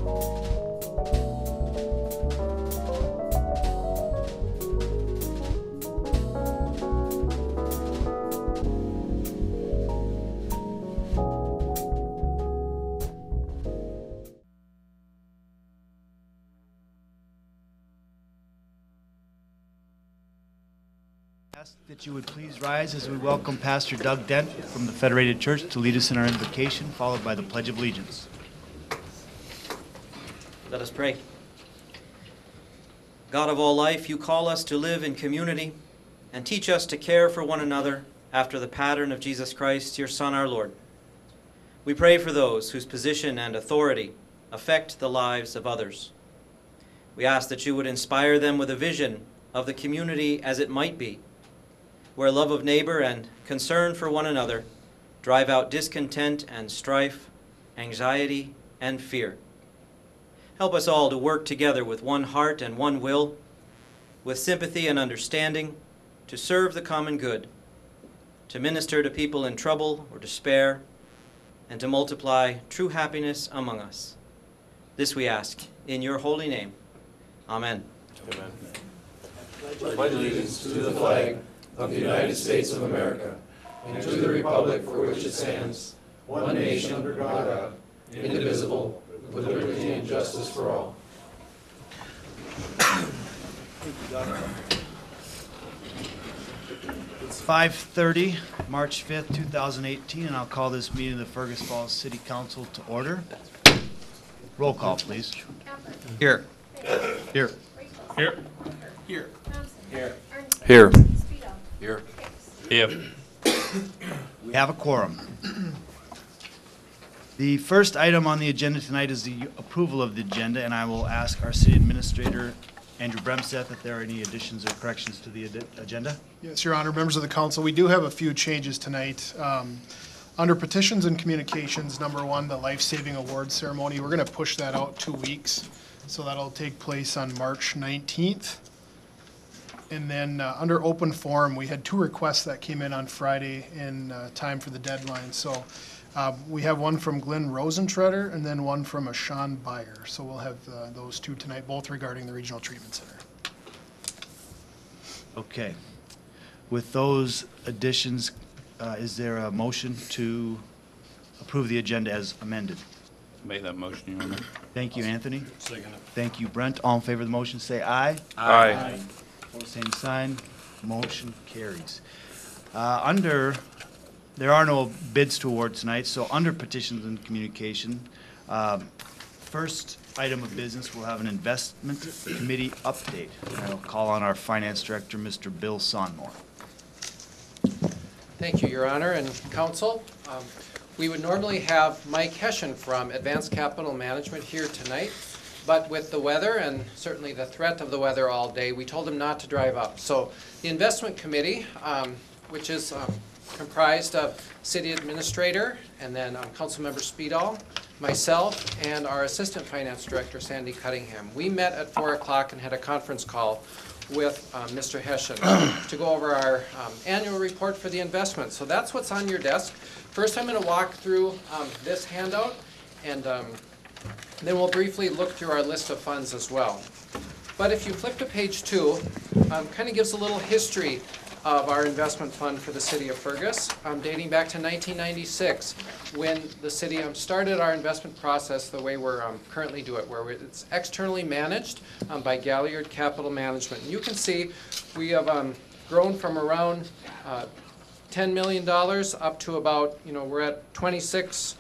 Ask that you would please rise as we welcome Pastor Doug Dent from the Federated Church to lead us in our invocation, followed by the Pledge of Allegiance. Let us pray. God of all life, you call us to live in community and teach us to care for one another after the pattern of Jesus Christ, your Son, our Lord. We pray for those whose position and authority affect the lives of others. We ask that you would inspire them with a vision of the community as it might be, where love of neighbor and concern for one another drive out discontent and strife, anxiety and fear. Help us all to work together with one heart and one will, with sympathy and understanding, to serve the common good, to minister to people in trouble or despair, and to multiply true happiness among us. This we ask in your holy name. Amen. Amen. Pledge allegiance to the flag of the United States of America and to the republic for which it stands, one nation under God, indivisible, with liberty and justice for all. It's 5:30, March 5th, 2018, and I'll call this meeting of the Fergus Falls City Council to order. Roll call, please. Here. Here. Here. Here. Here. Here. Here. We have a quorum. The first item on the agenda tonight is the approval of the agenda, and I will ask our city administrator, Andrew Bremseth, if there are any additions or corrections to the agenda. Yes, Your Honor, members of the council, we do have a few changes tonight. Under petitions and communications, number one, the life-saving award ceremony, we're going to push that out 2 weeks. So that'll take place on March 19th. And then under open forum, we had 2 requests that came in on Friday in time for the deadline. So we have one from Glenn Rosentreader and then one from Sean Byer. So we'll have those 2 tonight, both regarding the Regional Treatment Center. Okay. With those additions, is there a motion to approve the agenda as amended? Make that motion, Your Honor. Thank you, Anthony. Second it. Thank you, Brent. All in favor of the motion, say aye. Aye. Opposed, same sign. Motion carries. There are no bids to award tonight, so under petitions and communication, first item of business, we'll have an investment committee update. I'll call on our finance director, Mr. Bill Sonmore. Thank you, Your Honor and Council. We would normally have Mike Hession from Advanced Capital Management here tonight, but with the weather and certainly the threat of the weather all day, we told him not to drive up. So the investment committee, which is comprised of city administrator and then Councilmember Speedall, myself, and our assistant finance director, Sandy Cunningham. We met at 4 o'clock and had a conference call with Mr. Hession to go over our annual report for the investment. So that's what's on your desk. First, I'm going to walk through this handout, and then we'll briefly look through our list of funds as well. But if you flip to page 2, kind of gives a little history of our investment fund for the city of Fergus, dating back to 1996, when the city started our investment process the way we're currently do it, where it's externally managed by Galliard Capital Management. And you can see we have grown from around $10 million up to about, we're at $27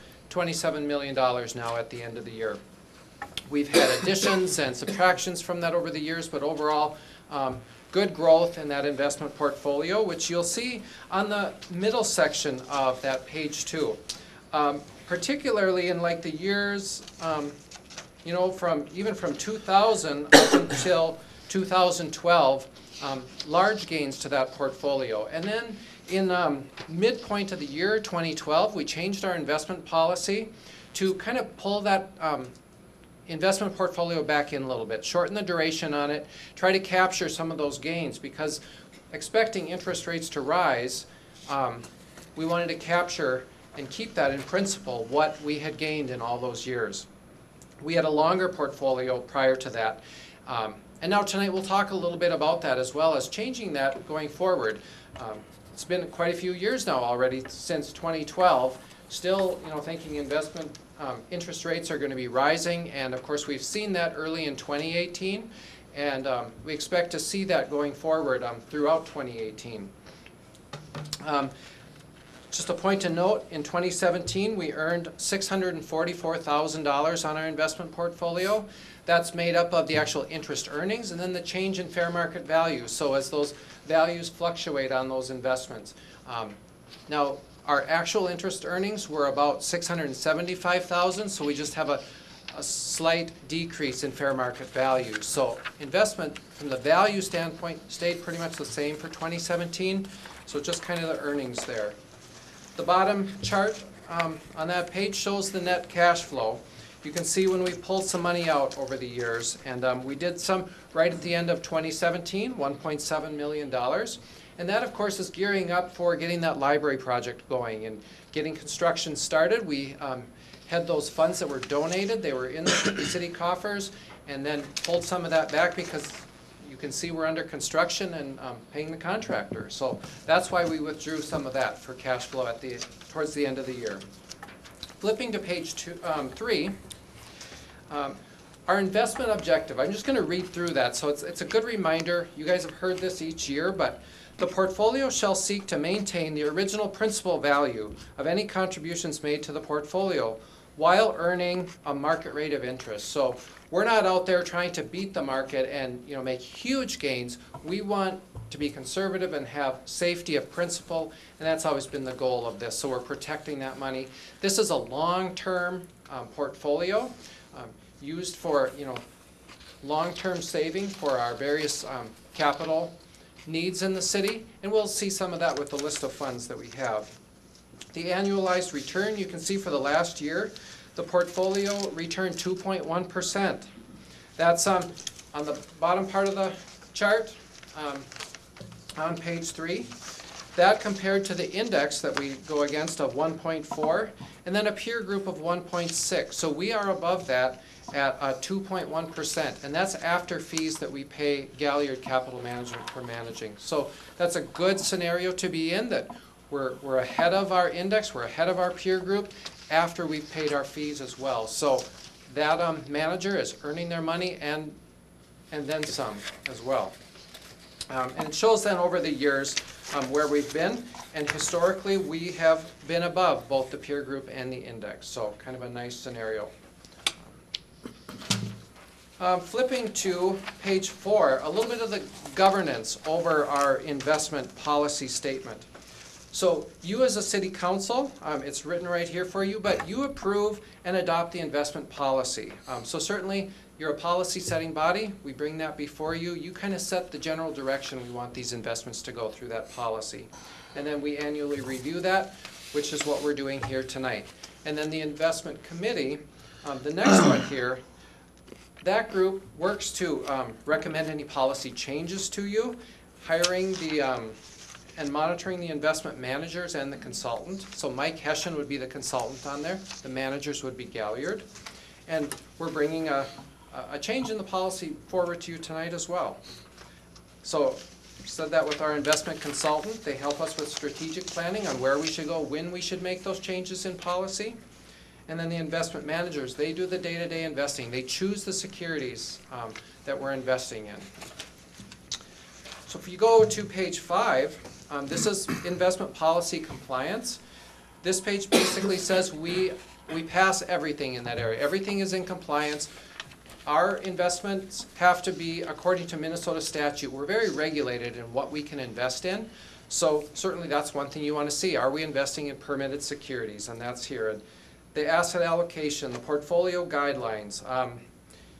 million now at the end of the year. We've had additions and subtractions from that over the years, but overall, good growth in that investment portfolio, which you'll see on the middle section of that page 2. Particularly in like the years, even from 2000 up until 2012, large gains to that portfolio. And then in midpoint of the year 2012, we changed our investment policy to kind of pull that investment portfolio back in a little bit, shorten the duration on it, try to capture some of those gains, because expecting interest rates to rise, we wanted to capture and keep that in principle what we had gained in all those years. We had a longer portfolio prior to that. And now tonight we'll talk a little bit about that as well as changing that going forward. It's been quite a few years now already since 2012. Still, thinking investment interest rates are going to be rising, and of course we've seen that early in 2018, and we expect to see that going forward throughout 2018. Just a point to note, in 2017 we earned $644,000 on our investment portfolio. That's made up of the actual interest earnings and then the change in fair market value. So as those values fluctuate on those investments. Now, our actual interest earnings were about $675,000, so we just have a slight decrease in fair market value. So investment from the value standpoint stayed pretty much the same for 2017, so just kind of the earnings there. The bottom chart on that page shows the net cash flow. You can see when we pulled some money out over the years, and we did some right at the end of 2017, $1.7 million. And that, of course, is gearing up for getting that library project going and getting construction started. We had those funds that were donated. They were in the city coffers, and then pulled some of that back because you can see we're under construction and paying the contractor. So that's why we withdrew some of that for cash flow at towards the end of the year. Flipping to page 3, our investment objective. I'm just going to read through that. So it's a good reminder. You guys have heard this each year, but the portfolio shall seek to maintain the original principal value of any contributions made to the portfolio while earning a market rate of interest. So we're not out there trying to beat the market and make huge gains. We want to be conservative and have safety of principal, and that's always been the goal of this. So we're protecting that money. This is a long-term portfolio used for long-term saving for our various capital needs in the city, and we'll see some of that with the list of funds that we have. The annualized return, you can see for the last year, the portfolio returned 2.1%. That's on the bottom part of the chart on page 3. That compared to the index that we go against of 1.4, and then a peer group of 1.6. So we are above that at 2.1%, and that's after fees that we pay Galliard Capital Management for managing. So that's a good scenario to be in, that we're ahead of our index, we're ahead of our peer group after we've paid our fees as well. So that manager is earning their money and then some as well. And it shows then over the years where we've been, and historically we have been above both the peer group and the index. So kind of a nice scenario. Flipping to page 4, a little bit of the governance over our investment policy statement. So you as a city council, it's written right here for you, but you approve and adopt the investment policy. So certainly you're a policy setting body. We bring that before you. You kind of set the general direction we want these investments to go through that policy. And then we annually review that, which is what we're doing here tonight. And then the investment committee, the next one here, that group works to recommend any policy changes to you, hiring and monitoring the investment managers and the consultant. So Mike Hessian would be the consultant on there. The managers would be Galliard. And we're bringing a change in the policy forward to you tonight as well. So said that with our investment consultant. They help us with strategic planning on where we should go, when we should make those changes in policy. And then the investment managers, they do the day-to-day investing. They choose the securities that we're investing in. So if you go to page 5, this is investment policy compliance. This page basically says we pass everything in that area. Everything is in compliance. Our investments have to be according to Minnesota statute. We're very regulated in what we can invest in. So certainly that's one thing you want to see. Are we investing in permitted securities? And that's here. And the asset allocation, the portfolio guidelines.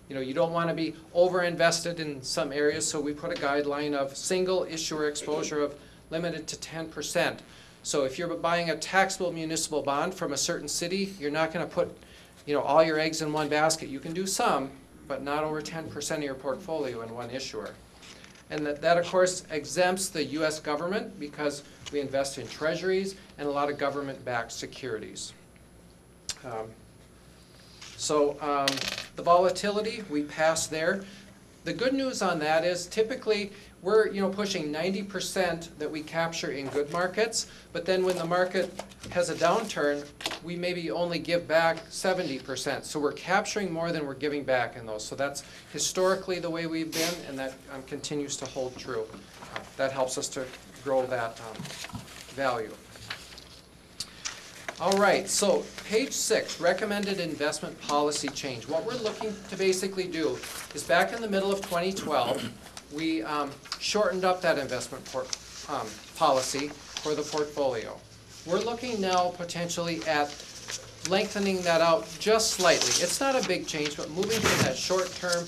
You don't want to be over-invested in some areas, so we put a guideline of single issuer exposure of limited to 10%. So if you're buying a taxable municipal bond from a certain city, you're not going to put all your eggs in one basket. You can do some, but not over 10% of your portfolio in one issuer. And that of course exempts the U.S. government because we invest in treasuries and a lot of government-backed securities. The volatility, we pass there. The good news on that is typically we're pushing 90% that we capture in good markets, but then when the market has a downturn, we maybe only give back 70%. So we're capturing more than we're giving back in those. So that's historically the way we've been, and that continues to hold true. That helps us to grow that value. All right, so page 6, recommended investment policy change. What we're looking to basically do is back in the middle of 2012, we shortened up that investment policy for the portfolio. We're looking now potentially at lengthening that out just slightly. It's not a big change, but moving from that short term,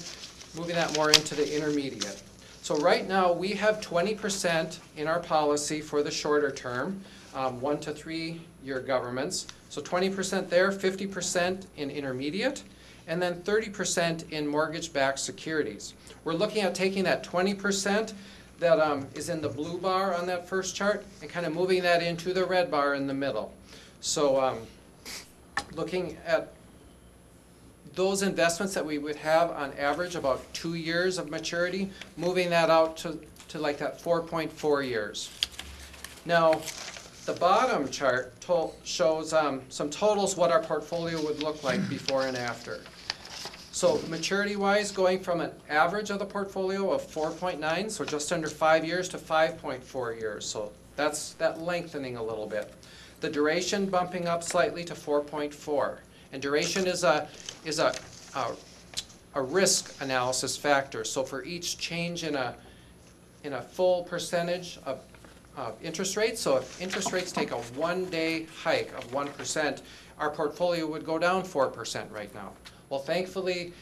moving that more into the intermediate. So right now we have 20% in our policy for the shorter term, 1 to 3 year governments. So 20% there, 50% in intermediate, and then 30% in mortgage-backed securities. We're looking at taking that 20% that is in the blue bar on that first chart and kind of moving that into the red bar in the middle. So looking at those investments that we would have on average about 2 years of maturity, moving that out to like that 4.4 years. Now, the bottom chart shows some totals what our portfolio would look like before and after. So maturity-wise, going from an average of the portfolio of 4.9, so just under 5 years, to 5.4 years. So that's that lengthening a little bit. The duration bumping up slightly to 4.4. And duration is a risk analysis factor. So for each change in a full percentage of interest rates, so if interest rates take a 1-day hike of 1%, our portfolio would go down 4% right now. Well, thankfully,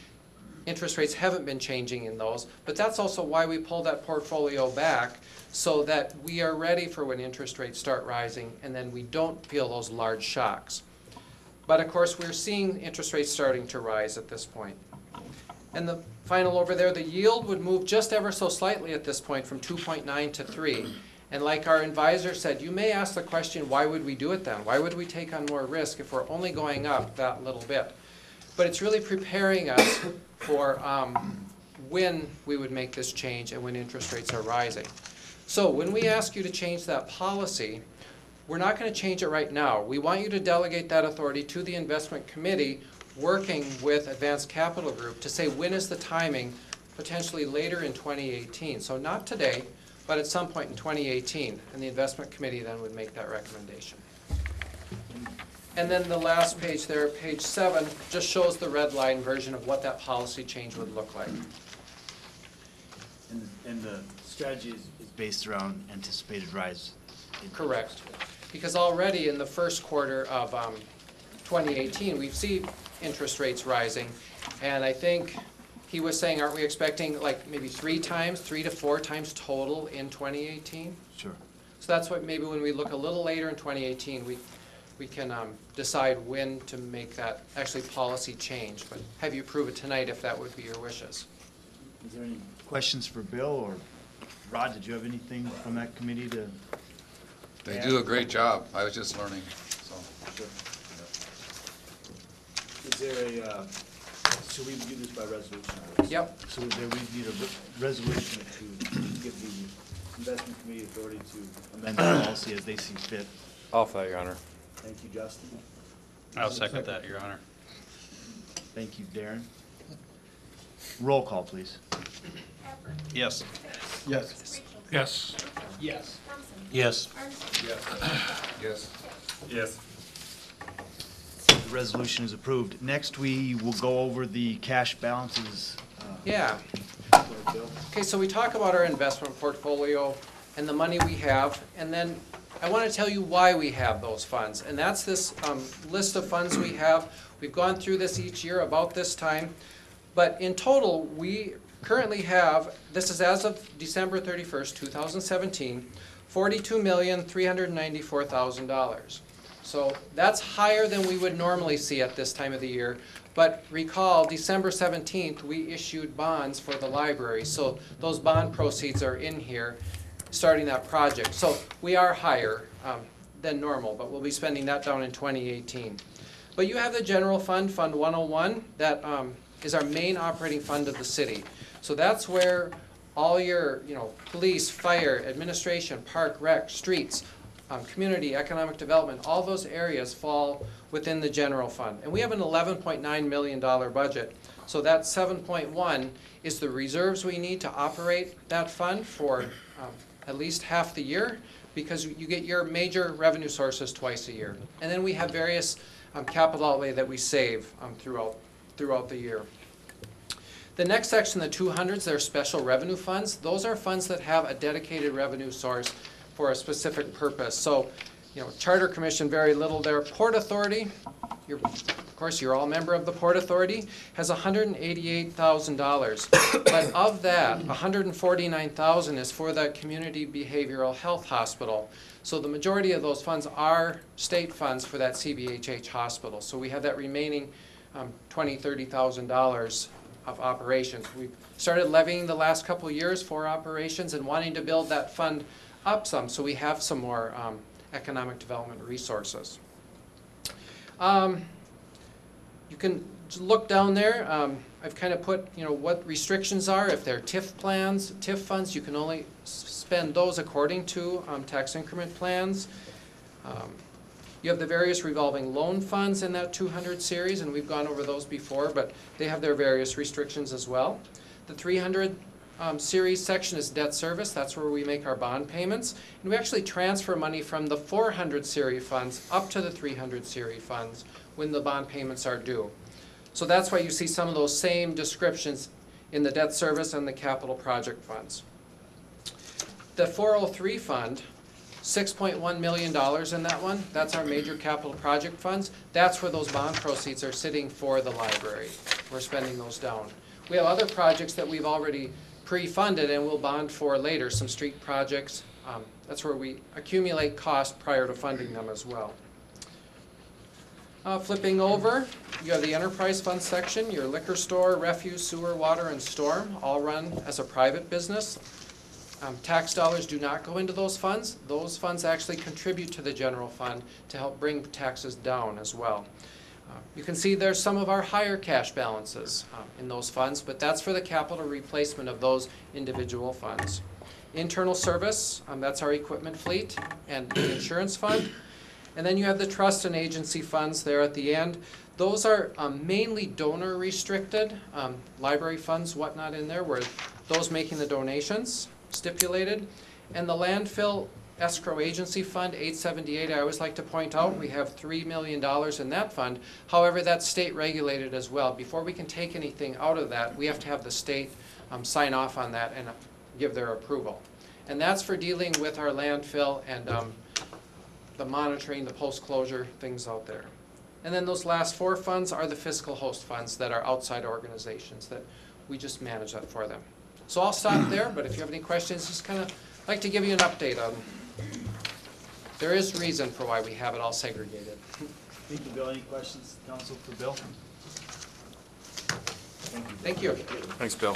interest rates haven't been changing in those, but that's also why we pulled that portfolio back, so that we are ready for when interest rates start rising, and then we don't feel those large shocks. But of course, we're seeing interest rates starting to rise at this point. And the final over there, the yield would move just ever so slightly at this point from 2.9 to 3. And like our advisor said, you may ask the question, why would we do it then? Why would we take on more risk if we're only going up that little bit? But it's really preparing us for when we would make this change and when interest rates are rising. So when we ask you to change that policy, we're not going to change it right now. We want you to delegate that authority to the investment committee, working with Advanced Capital Group to say when is the timing, potentially later in 2018. So not today, but at some point in 2018, and the investment committee then would make that recommendation. And then the last page there, page 7, just shows the red line version of what that policy change would look like. And the strategy is based around anticipated rise in Correct. Because already in the first quarter of 2018, we've seen interest rates rising. And I think he was saying, aren't we expecting like maybe 3 to 4 times total in 2018? Sure. So that's what maybe when we look a little later in 2018, we can decide when to make that actually policy change. But have you approve it tonight if that would be your wishes. Is there any questions for Bill, or Rod, did you have anything from that committee to? They do a great job. I was just learning, so. Sure. Is there a, should we do this by resolution? Yep. So we need a resolution to give the investment committee authority to amend the policy as they see fit. Offer that, Your Honor. Thank you, Justin. I'll second that, Your Honor. Thank you, Darren. Roll call, please. Yes. Yes. Yes. Yes. Yes. Yes. Yes. The resolution is approved. Next, we will go over the cash balances. Yeah. Bill. Okay, so we talk about our investment portfolio and the money we have, and then I want to tell you why we have those funds. And that's this list of funds we have. We've gone through this each year about this time. But in total, we currently have, this is as of December 31st, 2017, $42,394,000. So that's higher than we would normally see at this time of the year. But recall, December 17th, we issued bonds for the library. So those bond proceeds are in here, starting that project. So we are higher than normal, but we'll be spending that down in 2018. But you have the general fund, Fund 101, that is our main operating fund of the city. So that's where all your, police, fire, administration, park, rec, streets, community, economic development, all those areas fall within the general fund. And we have an $11.9 million budget. So that 7.1 is the reserves we need to operate that fund for at least half the year, because you get your major revenue sources twice a year. And then we have various capital outlay that we save throughout the year. The next section, the 200s, they're special revenue funds. Those are funds that have a dedicated revenue source for a specific purpose. So, Charter Commission, very little there. Port Authority, of course, you're all a member of the Port Authority, has $188,000. But of that, $149,000 is for the Community Behavioral Health Hospital. So the majority of those funds are state funds for that CBHH hospital. So we have that remaining $20,000, $30,000 of operations. We've started levying the last couple of years for operations and wanting to build that fund up some, so we have some more economic development resources. You can look down there. I've kind of put, what restrictions are. If they're TIF plans, TIF funds, you can only spend those according to tax increment plans. You have the various revolving loan funds in that 200 series, and we've gone over those before, but they have their various restrictions as well. The 300 series section is debt service. That's where we make our bond payments. And we actually transfer money from the 400 series funds up to the 300 series funds when the bond payments are due. So that's why you see some of those same descriptions in the debt service and the capital project funds. The 403 fund, $6.1 million in that one. That's our major capital project funds. That's where those bond proceeds are sitting for the library. We're spending those down. We have other projects that we've already pre-funded and we'll bond for later, some street projects. That's where we accumulate cost prior to funding them as well. Flipping over, you have the enterprise fund section, your liquor store, refuse, sewer, water, and storm, all run as a private business. Tax dollars do not go into those funds. Those funds actually contribute to the general fund to help bring taxes down as well. You can see there's some of our higher cash balances in those funds, but that's for the capital replacement of those individual funds. Internal service, that's our equipment fleet and the insurance fund. And then you have the trust and agency funds there at the end. Those are mainly donor restricted, library funds, whatnot in there, where those making the donations stipulated. And the landfill escrow agency fund, 878, I always like to point out, we have $3 million in that fund. However, that's state regulated as well. Before we can take anything out of that, we have to have the state sign off on that and give their approval. And that's for dealing with our landfill and the monitoring, the post-closure things out there. And then those last four funds are the fiscal host funds that are outside organizations that we just manage that for them. So I'll stop there, but if you have any questions, just kind of like to give you an update on. There is reason for why we have it all segregated. Thank you, Bill. Any questions, council, for Bill? Thank you. Thanks, Bill.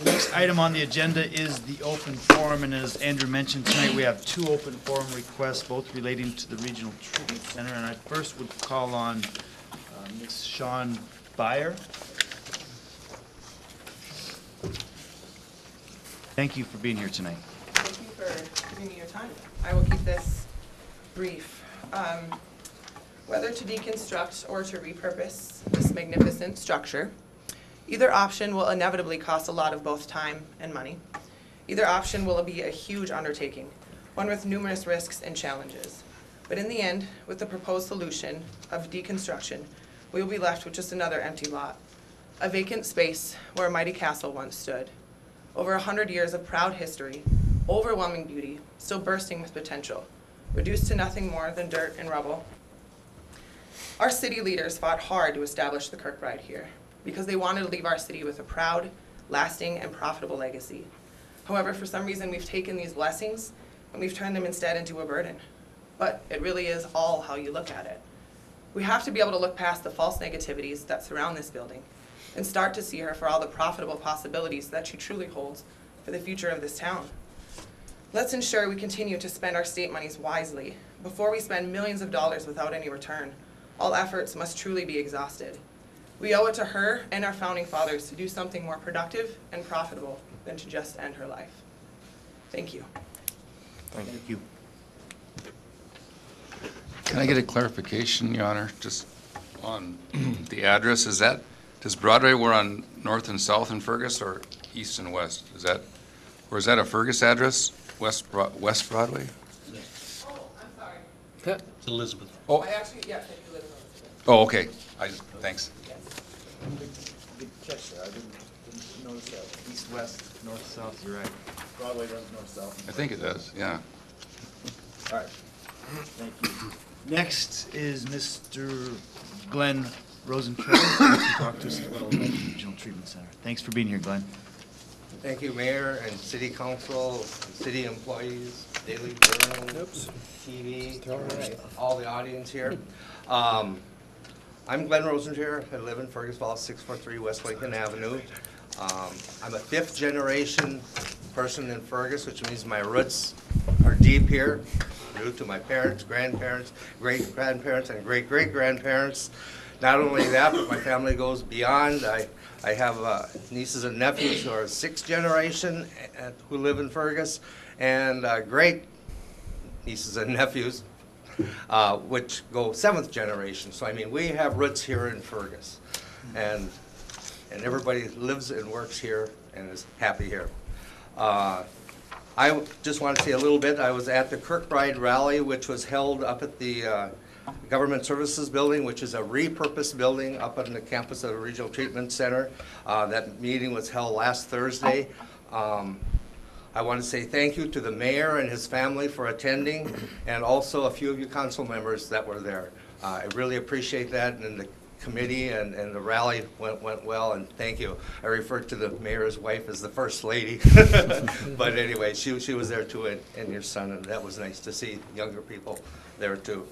The next item on the agenda is the open forum, and as Andrew mentioned tonight, we have two open forum requests, both relating to the Regional Treatment Center, and I first would call on Ms. Sean Byer. Thank you for being here tonight. Thank you for giving me your time. I will keep this brief. Whether to deconstruct or to repurpose this magnificent structure, either option will inevitably cost a lot of both time and money. Either option will be a huge undertaking, one with numerous risks and challenges. But in the end, with the proposed solution of deconstruction, we will be left with just another empty lot, a vacant space where a mighty castle once stood. Over 100 years of proud history, overwhelming beauty, still bursting with potential, reduced to nothing more than dirt and rubble. Our city leaders fought hard to establish the Kirkbride here because they wanted to leave our city with a proud, lasting, and profitable legacy. However, for some reason, we've taken these blessings and we've turned them instead into a burden. But it really is all how you look at it. We have to be able to look past the false negativities that surround this building and start to see her for all the profitable possibilities that she truly holds for the future of this town. Let's ensure we continue to spend our state monies wisely before we spend millions of dollars without any return, all efforts must truly be exhausted. We owe it to her and our founding fathers to do something more productive and profitable than to just end her life. Thank you. Thank you. Can I get a clarification, Your Honor, just on the address? Is that, does Broadway, we're on north and south in Fergus, or east and west? Is that, or is that a Fergus address, West Broadway? Oh, I'm sorry. It's Elizabeth. Oh, Actually, yes, I do live in Elizabeth. oh, okay. Thanks. Good catch there. I didn't notice that. East, west, north, south, you're right. Broadway runs north, south. I think it does, yeah. All right. Thank you. Next is Mr. Glenn Rosenfeld, to talk to us about the Regional Treatment Center. Thanks for being here, Glenn. Thank you, Mayor and City Council, city employees, Daily Journal, TV, all the audience here. I'm Glenn Rosenthal. I live in Fergus Falls, 643 West Lincoln Avenue. I'm a fifth generation person in Fergus, which means my roots are deep here, due to my parents, grandparents, great-grandparents, and great-great-grandparents. Not only that, but my family goes beyond. I have nieces and nephews who are sixth generation who live in Fergus, and great nieces and nephews which go seventh generation. So I mean, we have roots here in Fergus, and everybody lives and works here and is happy here. I just want to say a little bit. I was at the Kirkbride rally, which was held up at the Government Services Building, which is a repurposed building up on the campus of the Regional Treatment Center. That meeting was held last Thursday. I want to say thank you to the mayor and his family for attending, and also a few of you council members that were there. I really appreciate that, and the committee and the rally went well, and thank you. I referred to the mayor's wife as the first lady, but anyway, she was there too, and your son, and that was nice to see younger people there too.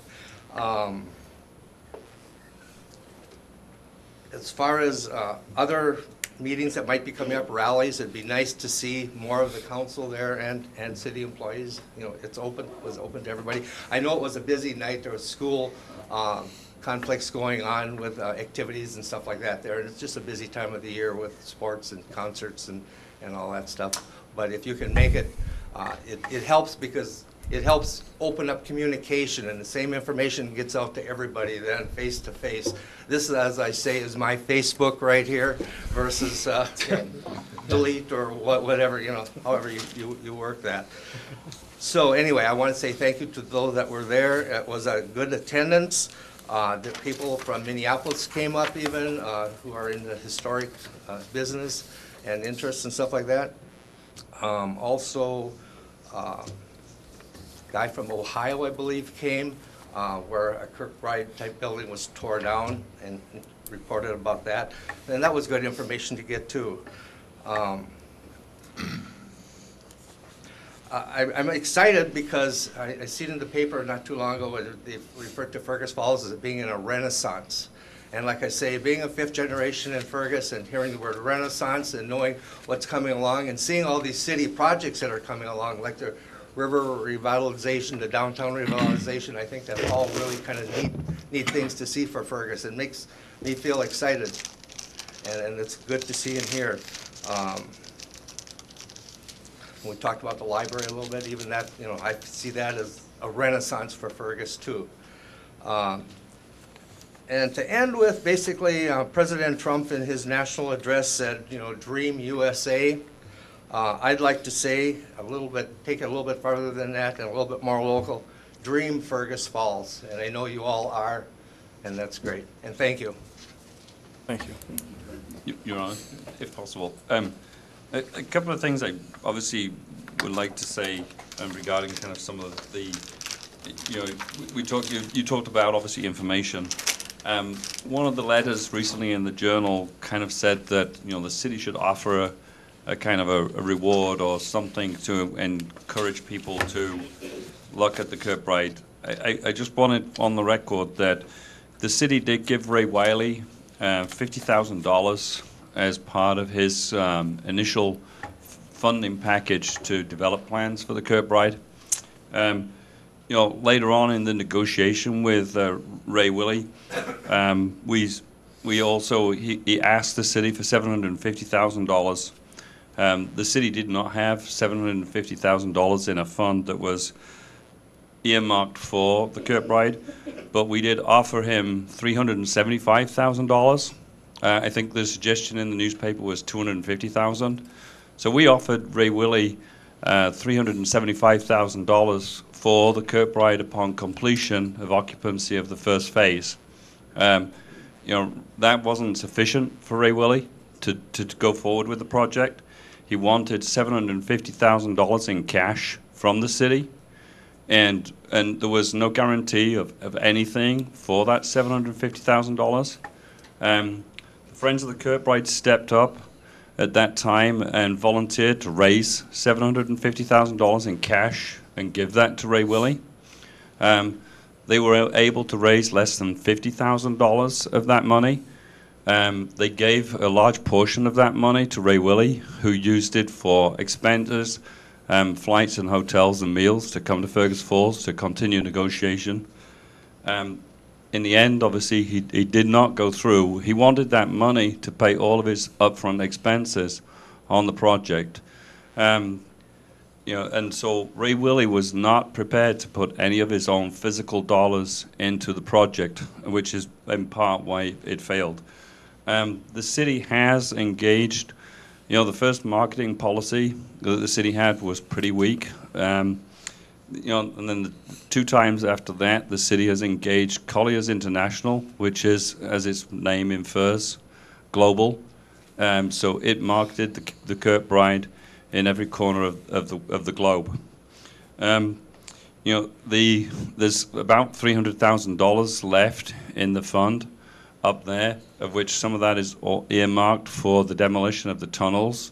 As far as other meetings that might be coming up, rallies, it'd be nice to see more of the council there and city employees. You know, was open to everybody. I know it was a busy night. There was school conflicts going on with activities and stuff like that there. And it's just a busy time of the year with sports and concerts and all that stuff. But if you can make it, it helps, because it helps open up communication, and the same information gets out to everybody then face to face. This, as I say, is my Facebook right here versus delete or whatever, you know, however you work that. So anyway, I want to say thank you to those that were there. It was a good attendance. The people from Minneapolis came up even, who are in the historic business and interests and stuff like that. Also, guy from Ohio, I believe, came, where a Kirkbride type building was tore down, and reported about that. And that was good information to get too. I'm excited because I seen in the paper not too long ago where they referred to Fergus Falls as being in a renaissance. And like I say, being a fifth generation in Fergus and hearing the word renaissance and knowing what's coming along and seeing all these city projects that are coming along, like the river revitalization, the downtown revitalization, I think that's all really kind of neat things to see for Fergus. It makes me feel excited, and it's good to see and hear. We talked about the library a little bit, even that, you know, I see that as a renaissance for Fergus too. And to end with, basically, President Trump in his national address said, you know, dream USA. I'd like to say take it a little bit farther than that and a little bit more local. Dream Fergus Falls, and I know you all are, and that's great. And thank you. Thank you. Your Honor, if possible. A couple of things I obviously would like to say regarding kind of some of the, you know, you talked about obviously information. One of the letters recently in the Journal kind of said that, you know, the city should offer a kind of a reward or something to encourage people to look at the Kirkbride. I just wanted on the record that the city did give Ray Wiley $50,000 as part of his initial funding package to develop plans for the Kirkbride. later on in the negotiation with Ray Willie, we also, he asked the city for $750,000. The city did not have $750,000 in a fund that was earmarked for the Kirkbride, but we did offer him $375,000. I think the suggestion in the newspaper was $250,000. So we offered Ray Willie $375,000 for the Kirkbride upon completion of occupancy of the first phase. That wasn't sufficient for Ray Willie to go forward with the project. He wanted $750,000 in cash from the city, and there was no guarantee of anything for that $750,000. The Friends of the Kirkbride stepped up at that time and volunteered to raise $750,000 in cash and give that to Ray Willie. They were able to raise less than $50,000 of that money. They gave a large portion of that money to Ray Willie, who used it for expenses, flights and hotels and meals to come to Fergus Falls to continue negotiation. In the end, obviously, he did not go through. He wanted that money to pay all of his upfront expenses on the project. And so Ray Willie was not prepared to put any of his own physical dollars into the project, which is in part why it failed. The city has engaged, the first marketing policy that the city had was pretty weak. And then the 2 times after that, the city has engaged Colliers International, which is, as its name infers, global. So it marketed the Kirkbride in every corner of the globe. There's about $300,000 left in the fund up there, of which some of that is earmarked for the demolition of the tunnels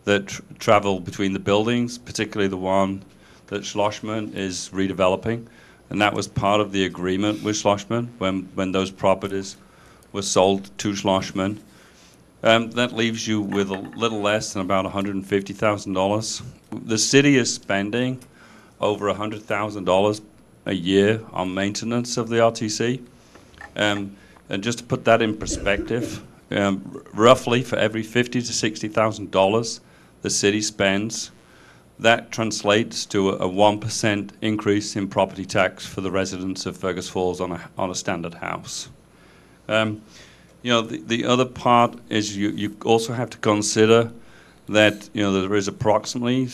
that travel between the buildings, particularly the one that Schlossman is redeveloping, and that was part of the agreement with Schlossman when those properties were sold to Schlossman. That leaves you with a little less than about $150,000. The city is spending over $100,000 a year on maintenance of the RTC. And just to put that in perspective, roughly for every $50,000 to $60,000 the city spends, that translates to a 1% increase in property tax for the residents of Fergus Falls on a standard house. The other part is you also have to consider that there is approximately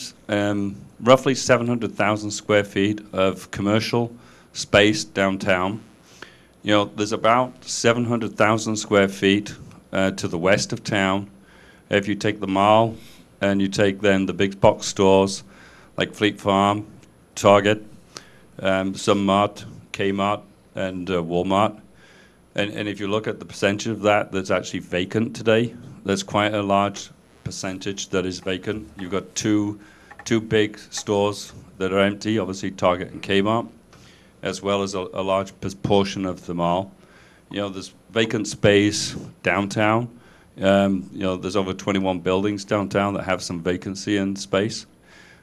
roughly 700,000 square feet of commercial space downtown. There's about 700,000 square feet to the west of town. If you take the mall and you take then the big box stores like Fleet Farm, Target, Sunmart, Kmart, and Walmart. And if you look at the percentage of that that's actually vacant today, there's quite a large percentage that is vacant. You've got two big stores that are empty, obviously Target and Kmart, as well as a large portion of the mall. There's vacant space downtown. There's over 21 buildings downtown that have some vacancy in space.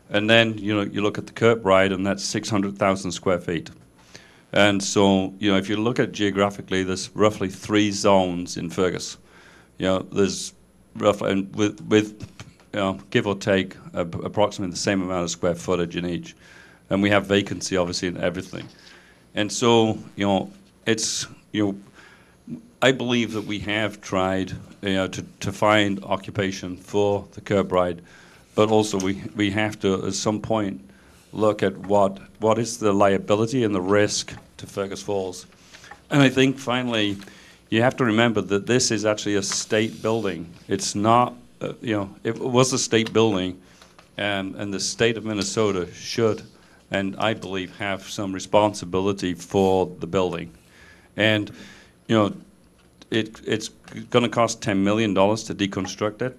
And then, you look at the Kirkbride, and that's 600,000 square feet. And so, if you look at geographically, there's roughly 3 zones in Fergus. There's roughly, and with give or take, approximately the same amount of square footage in each. And we have vacancy, obviously, in everything. And so, I believe that we have tried, to find occupation for the Kirkbride, but also we have to, at some point, look at what is the liability and the risk to Fergus Falls. And I think, finally, you have to remember that this is actually a state building. It's not, it was a state building, and the state of Minnesota should, and I believe, have some responsibility for the building. And, it's going to cost $10 million to deconstruct it.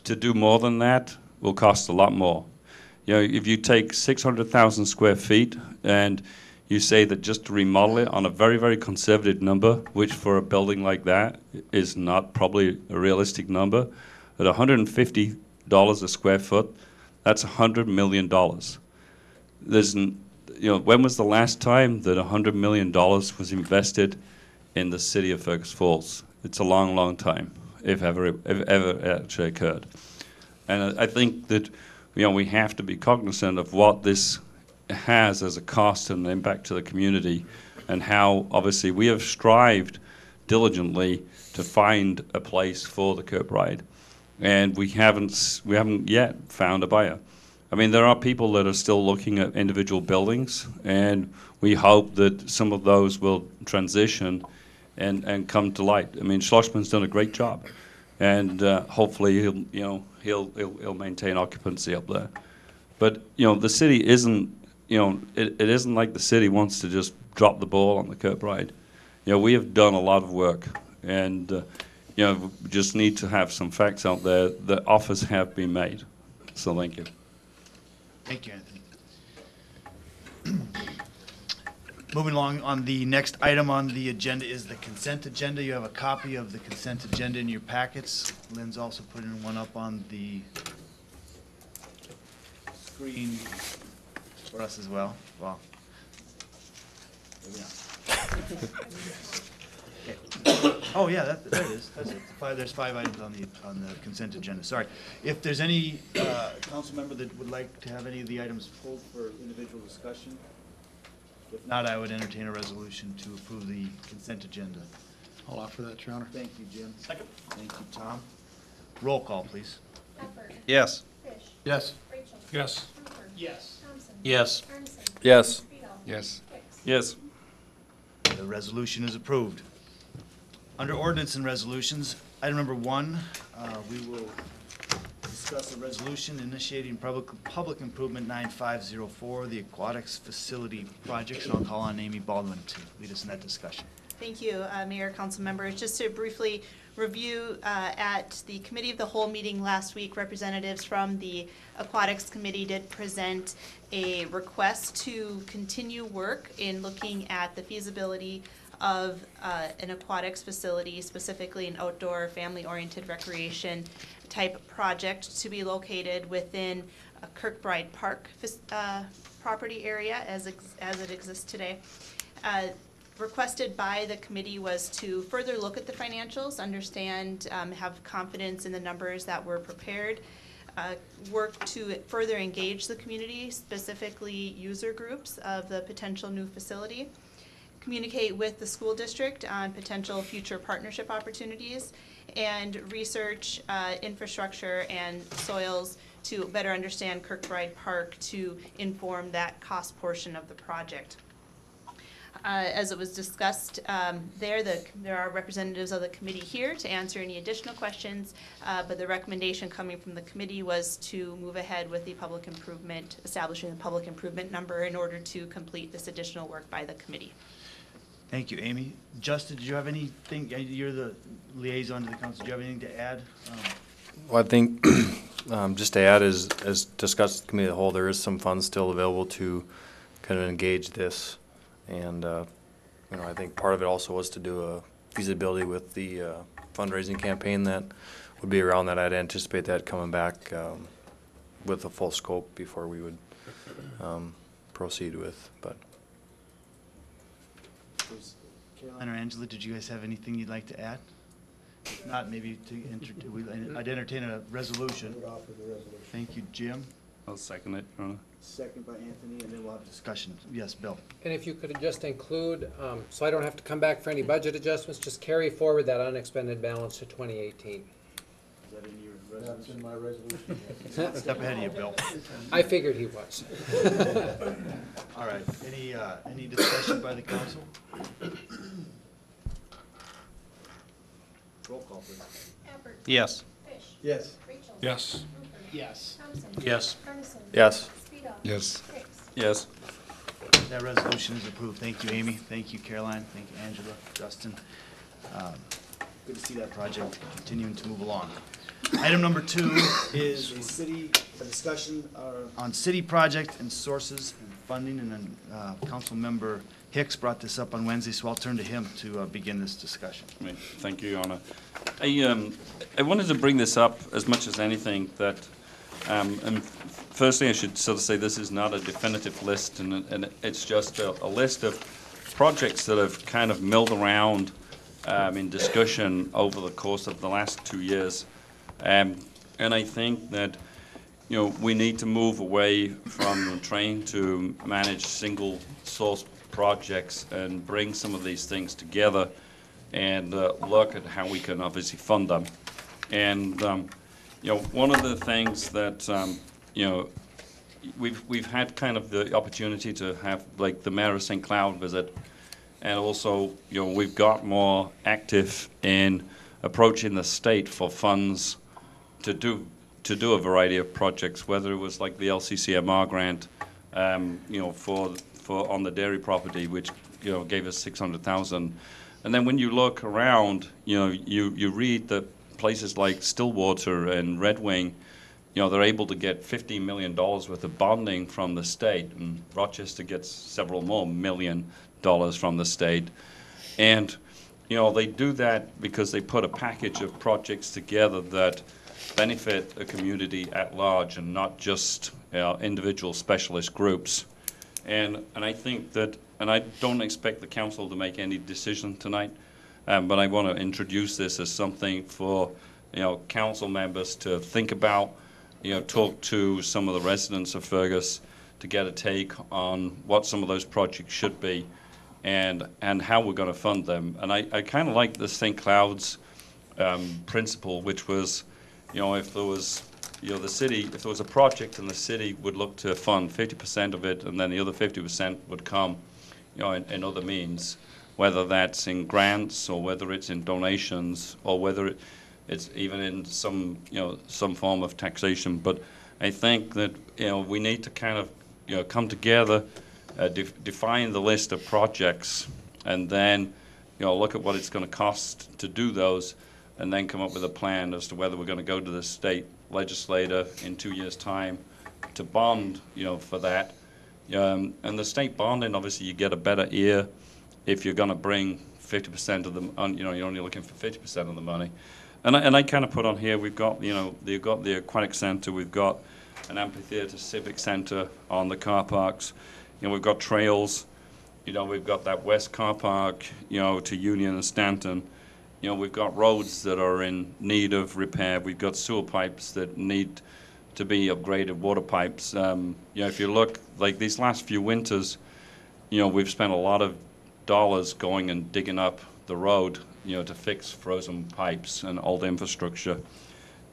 To do more than that will cost a lot more. If you take 600,000 square feet and you say that just to remodel it on a very, very conservative number, which for a building like that is not probably a realistic number, at $150 a square foot, that's $100 million. when was the last time that $100 million was invested in the city of Fergus Falls? It's a long, long time, if ever actually occurred. And I think that we have to be cognizant of what this has as a cost and impact to the community, and how obviously we have strived diligently to find a place for the Kirkbride, and we haven't yet found a buyer. I mean, there are people that are still looking at individual buildings, and we hope that some of those will transition and come to light. I mean, Schlossman's done a great job, and hopefully he'll maintain occupancy up there. But the city isn't it isn't like the city wants to just drop the ball on the Kirkbride. We have done a lot of work, and we just need to have some facts out there that offers have been made. So thank you. Thank you, Anthony. Moving along, on the next item on the agenda is the consent agenda. You have a copy of the consent agenda in your packets. Lynn's also put in one up on the screen for us as well. Well, maybe not. Okay. Oh, yeah, there it is. That's it. There's 5 items on the consent agenda. Sorry. If there's any council member that would like to have any of the items pulled for individual discussion, if not, I would entertain a resolution to approve the consent agenda. I'll offer that, Your Honor. Thank you, Jim. Second. Thank you, Tom. Roll call, please. Pepper. Yes. Fish. Yes. Rachel. Yes. Hooper. Yes. Thompson. Yes. Arneson. Yes. Speedo. Yes. Hicks. Yes. The resolution is approved. Under ordinance and resolutions, item number 1, we will discuss a resolution initiating public improvement 9504, the aquatics facility project. And I'll call on Amy Baldwin to lead us in that discussion. Thank you, Mayor, council members. Just to briefly review, at the Committee of the Whole meeting last week, representatives from the Aquatics Committee did present a request to continue work in looking at the feasibility of an aquatics facility, specifically an outdoor family-oriented recreation type project to be located within a Kirkbride Park property area as it exists today. Requested by the committee was to further look at the financials, understand, have confidence in the numbers that were prepared, work to further engage the community, specifically user groups of the potential new facility, communicate with the school district on potential future partnership opportunities, and research infrastructure and soils to better understand Kirkbride Park to inform that cost portion of the project. As it was discussed there are representatives of the committee here to answer any additional questions, but the recommendation coming from the committee was to move ahead with the public improvement, establishing the public improvement number in order to complete this additional work by the committee. Thank you, Amy. Justin, did you have anything? You're the liaison to the council. Do you have anything to add? Well, I think just to add, as discussed at the committee of the whole, there is some funds still available to kind of engage this, and I think part of it also was to do a feasibility with the fundraising campaign that would be around that. I'd anticipate that coming back with a full scope before we would proceed with, but. Caroline or Angela, did you guys have anything you'd like to add? If not, maybe I'd entertain a resolution. Thank you, Jim. I'll second it, Your Honor. Second by Anthony, and then we'll have discussion. Yes, Bill. And if you could just include, so I don't have to come back for any budget adjustments, just carry forward that unexpended balance to 2018. Is that in your resolution? That's in my resolution. Step ahead of you, Bill. I figured he was. All right. Any discussion by the council? Roll call, please. Pepper. Yes. Fish. Yes. Rachel. Yes. Hooper. Yes. Thompson. Yes. Arneson. Yes. Speedo. Yes. Hicks. Yes. That resolution is approved. Thank you, Amy. Thank you, Caroline. Thank you, Angela, Justin. Good to see that project continuing to move along. Item number 2 is a discussion on city project and sources and funding, and then Council Member Hicks brought this up on Wednesday, so I'll turn to him to begin this discussion. Thank you, Your Honor. I wanted to bring this up as much as anything that, and firstly, I should sort of say this is not a definitive list, and it's just a list of projects that have kind of milled around in discussion over the course of the last 2 years. And I think that, you know, we need to move away from trying to manage single source projects and bring some of these things together and look at how we can obviously fund them. And, you know, one of the things that, you know, we've had kind of the opportunity to have like the Mayor of St. Cloud visit, and also, you know, we've got more active in approaching the state for funds to do a variety of projects, whether it was like the LCCMR grant, you know, for on the dairy property, which, you know, gave us 600,000. And then when you look around, you know, you read that places like Stillwater and Red Wing, you know, they're able to get $15 million worth of bonding from the state, and Rochester gets several more $1 million from the state. And, you know, they do that because they put a package of projects together that benefit a community at large and not just, you know, individual specialist groups. And I think that, and I don't expect the council to make any decision tonight, but I want to introduce this as something for, you know, council members to think about, you know, talk to some of the residents of Fergus to get a take on what some of those projects should be and how we're going to fund them. And I kind of like the St. Cloud's principle, which was, you know, if there was, you know, the city, if there was a project and the city would look to fund 50% of it, and then the other 50% would come, you know, in other means, whether that's in grants or whether it's in donations or whether it's even in some, you know, some form of taxation. But I think that, you know, we need to kind of, you know, come together, define the list of projects, and then, you know, look at what it's going to cost to do those, and then come up with a plan as to whether we're going to go to the state legislator in 2 years' time to bond, you know, for that. And the state bonding, obviously, you get a better ear if you're going to bring 50% of them. You know, you're only looking for 50% of the money. And I kind of put on here, we've got, you know, they've got the aquatic center, we've got an amphitheater civic center on the car parks, you know, we've got trails, you know, we've got that west car park, you know, to Union and Stanton. You know, we've got roads that are in need of repair. We've got sewer pipes that need to be upgraded, water pipes. You know, if you look, like these last few winters, you know, we've spent a lot of dollars going and digging up the road, you know, to fix frozen pipes and old infrastructure.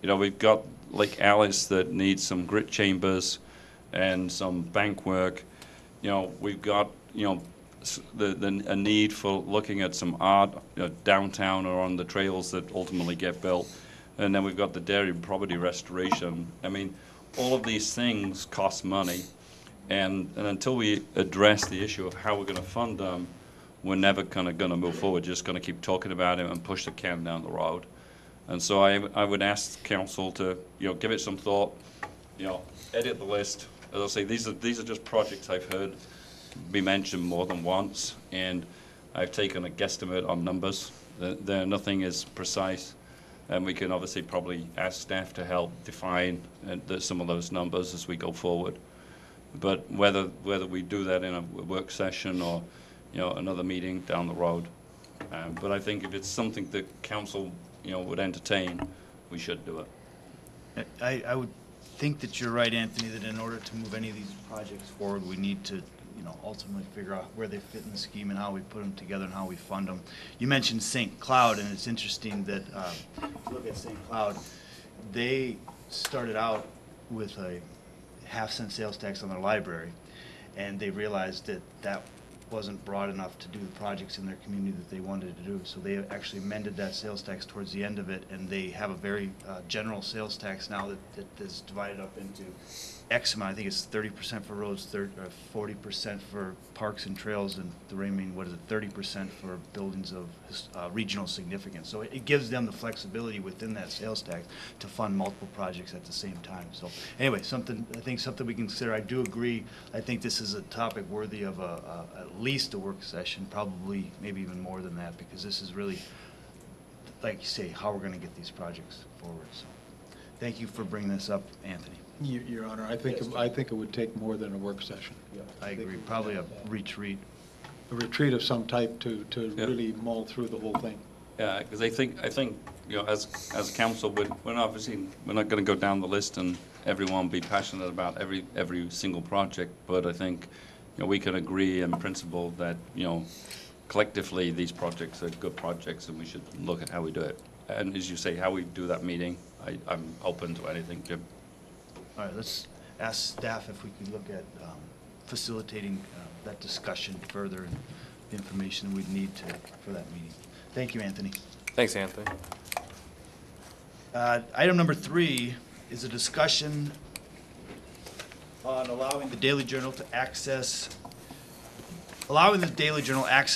You know, we've got Lake Alice that needs some grit chambers and some bank work. You know, we've got, you know, a need for looking at some art, you know, downtown or on the trails that ultimately get built. And then we've got the dairy property restoration. I mean, all of these things cost money, and until we address the issue of how we're going to fund them, we're never going to move forward. Just going to keep talking about it and push the can down the road. And so I would ask council to, you know, give it some thought, you know, edit the list. As I say, these are just projects I've heard be mentioned more than once, and I've taken a guesstimate on numbers. Nothing is precise, and we can obviously probably ask staff to help define some of those numbers as we go forward. But whether we do that in a work session or, you know, another meeting down the road, but I think if it's something that council, you know, would entertain, we should do it. I would think that you're right, Anthony, that in order to move any of these projects forward, we need to, you know, ultimately figure out where they fit in the scheme and how we put them together and how we fund them. You mentioned St. Cloud, and it's interesting that if you look at St. Cloud, they started out with a half-cent sales tax on their library, and they realized that that wasn't broad enough to do the projects in their community that they wanted to do. So they actually amended that sales tax towards the end of it, and they have a very general sales tax now that is divided up into X amount. I think it's 30% for roads, 40% for parks and trails, and the remaining, 30% for buildings of regional significance. So it gives them the flexibility within that sales tax to fund multiple projects at the same time. So anyway, I think something we can consider. I do agree. I think this is a topic worthy of at least a work session, probably maybe even more than that, because this is really, like you say, how we're going to get these projects forward. So Thank you for bringing this up, Anthony. Your Honor, I think it would take more than a work session. I agree, probably a retreat. A retreat of some type to really mull through the whole thing. Yeah, because I think, you know, as a council, we're not going to go down the list and everyone be passionate about every single project, but I think, you know, we can agree in principle that, you know, collectively these projects are good projects and we should look at how we do it. And as you say, how we do that meeting, I'm open to anything, Jim. All right, let's ask staff if we could look at facilitating that discussion further and the information we'd need for that meeting. Thank you, Anthony. Thanks, Anthony. Item number 3 is a discussion on allowing the Daily Journal access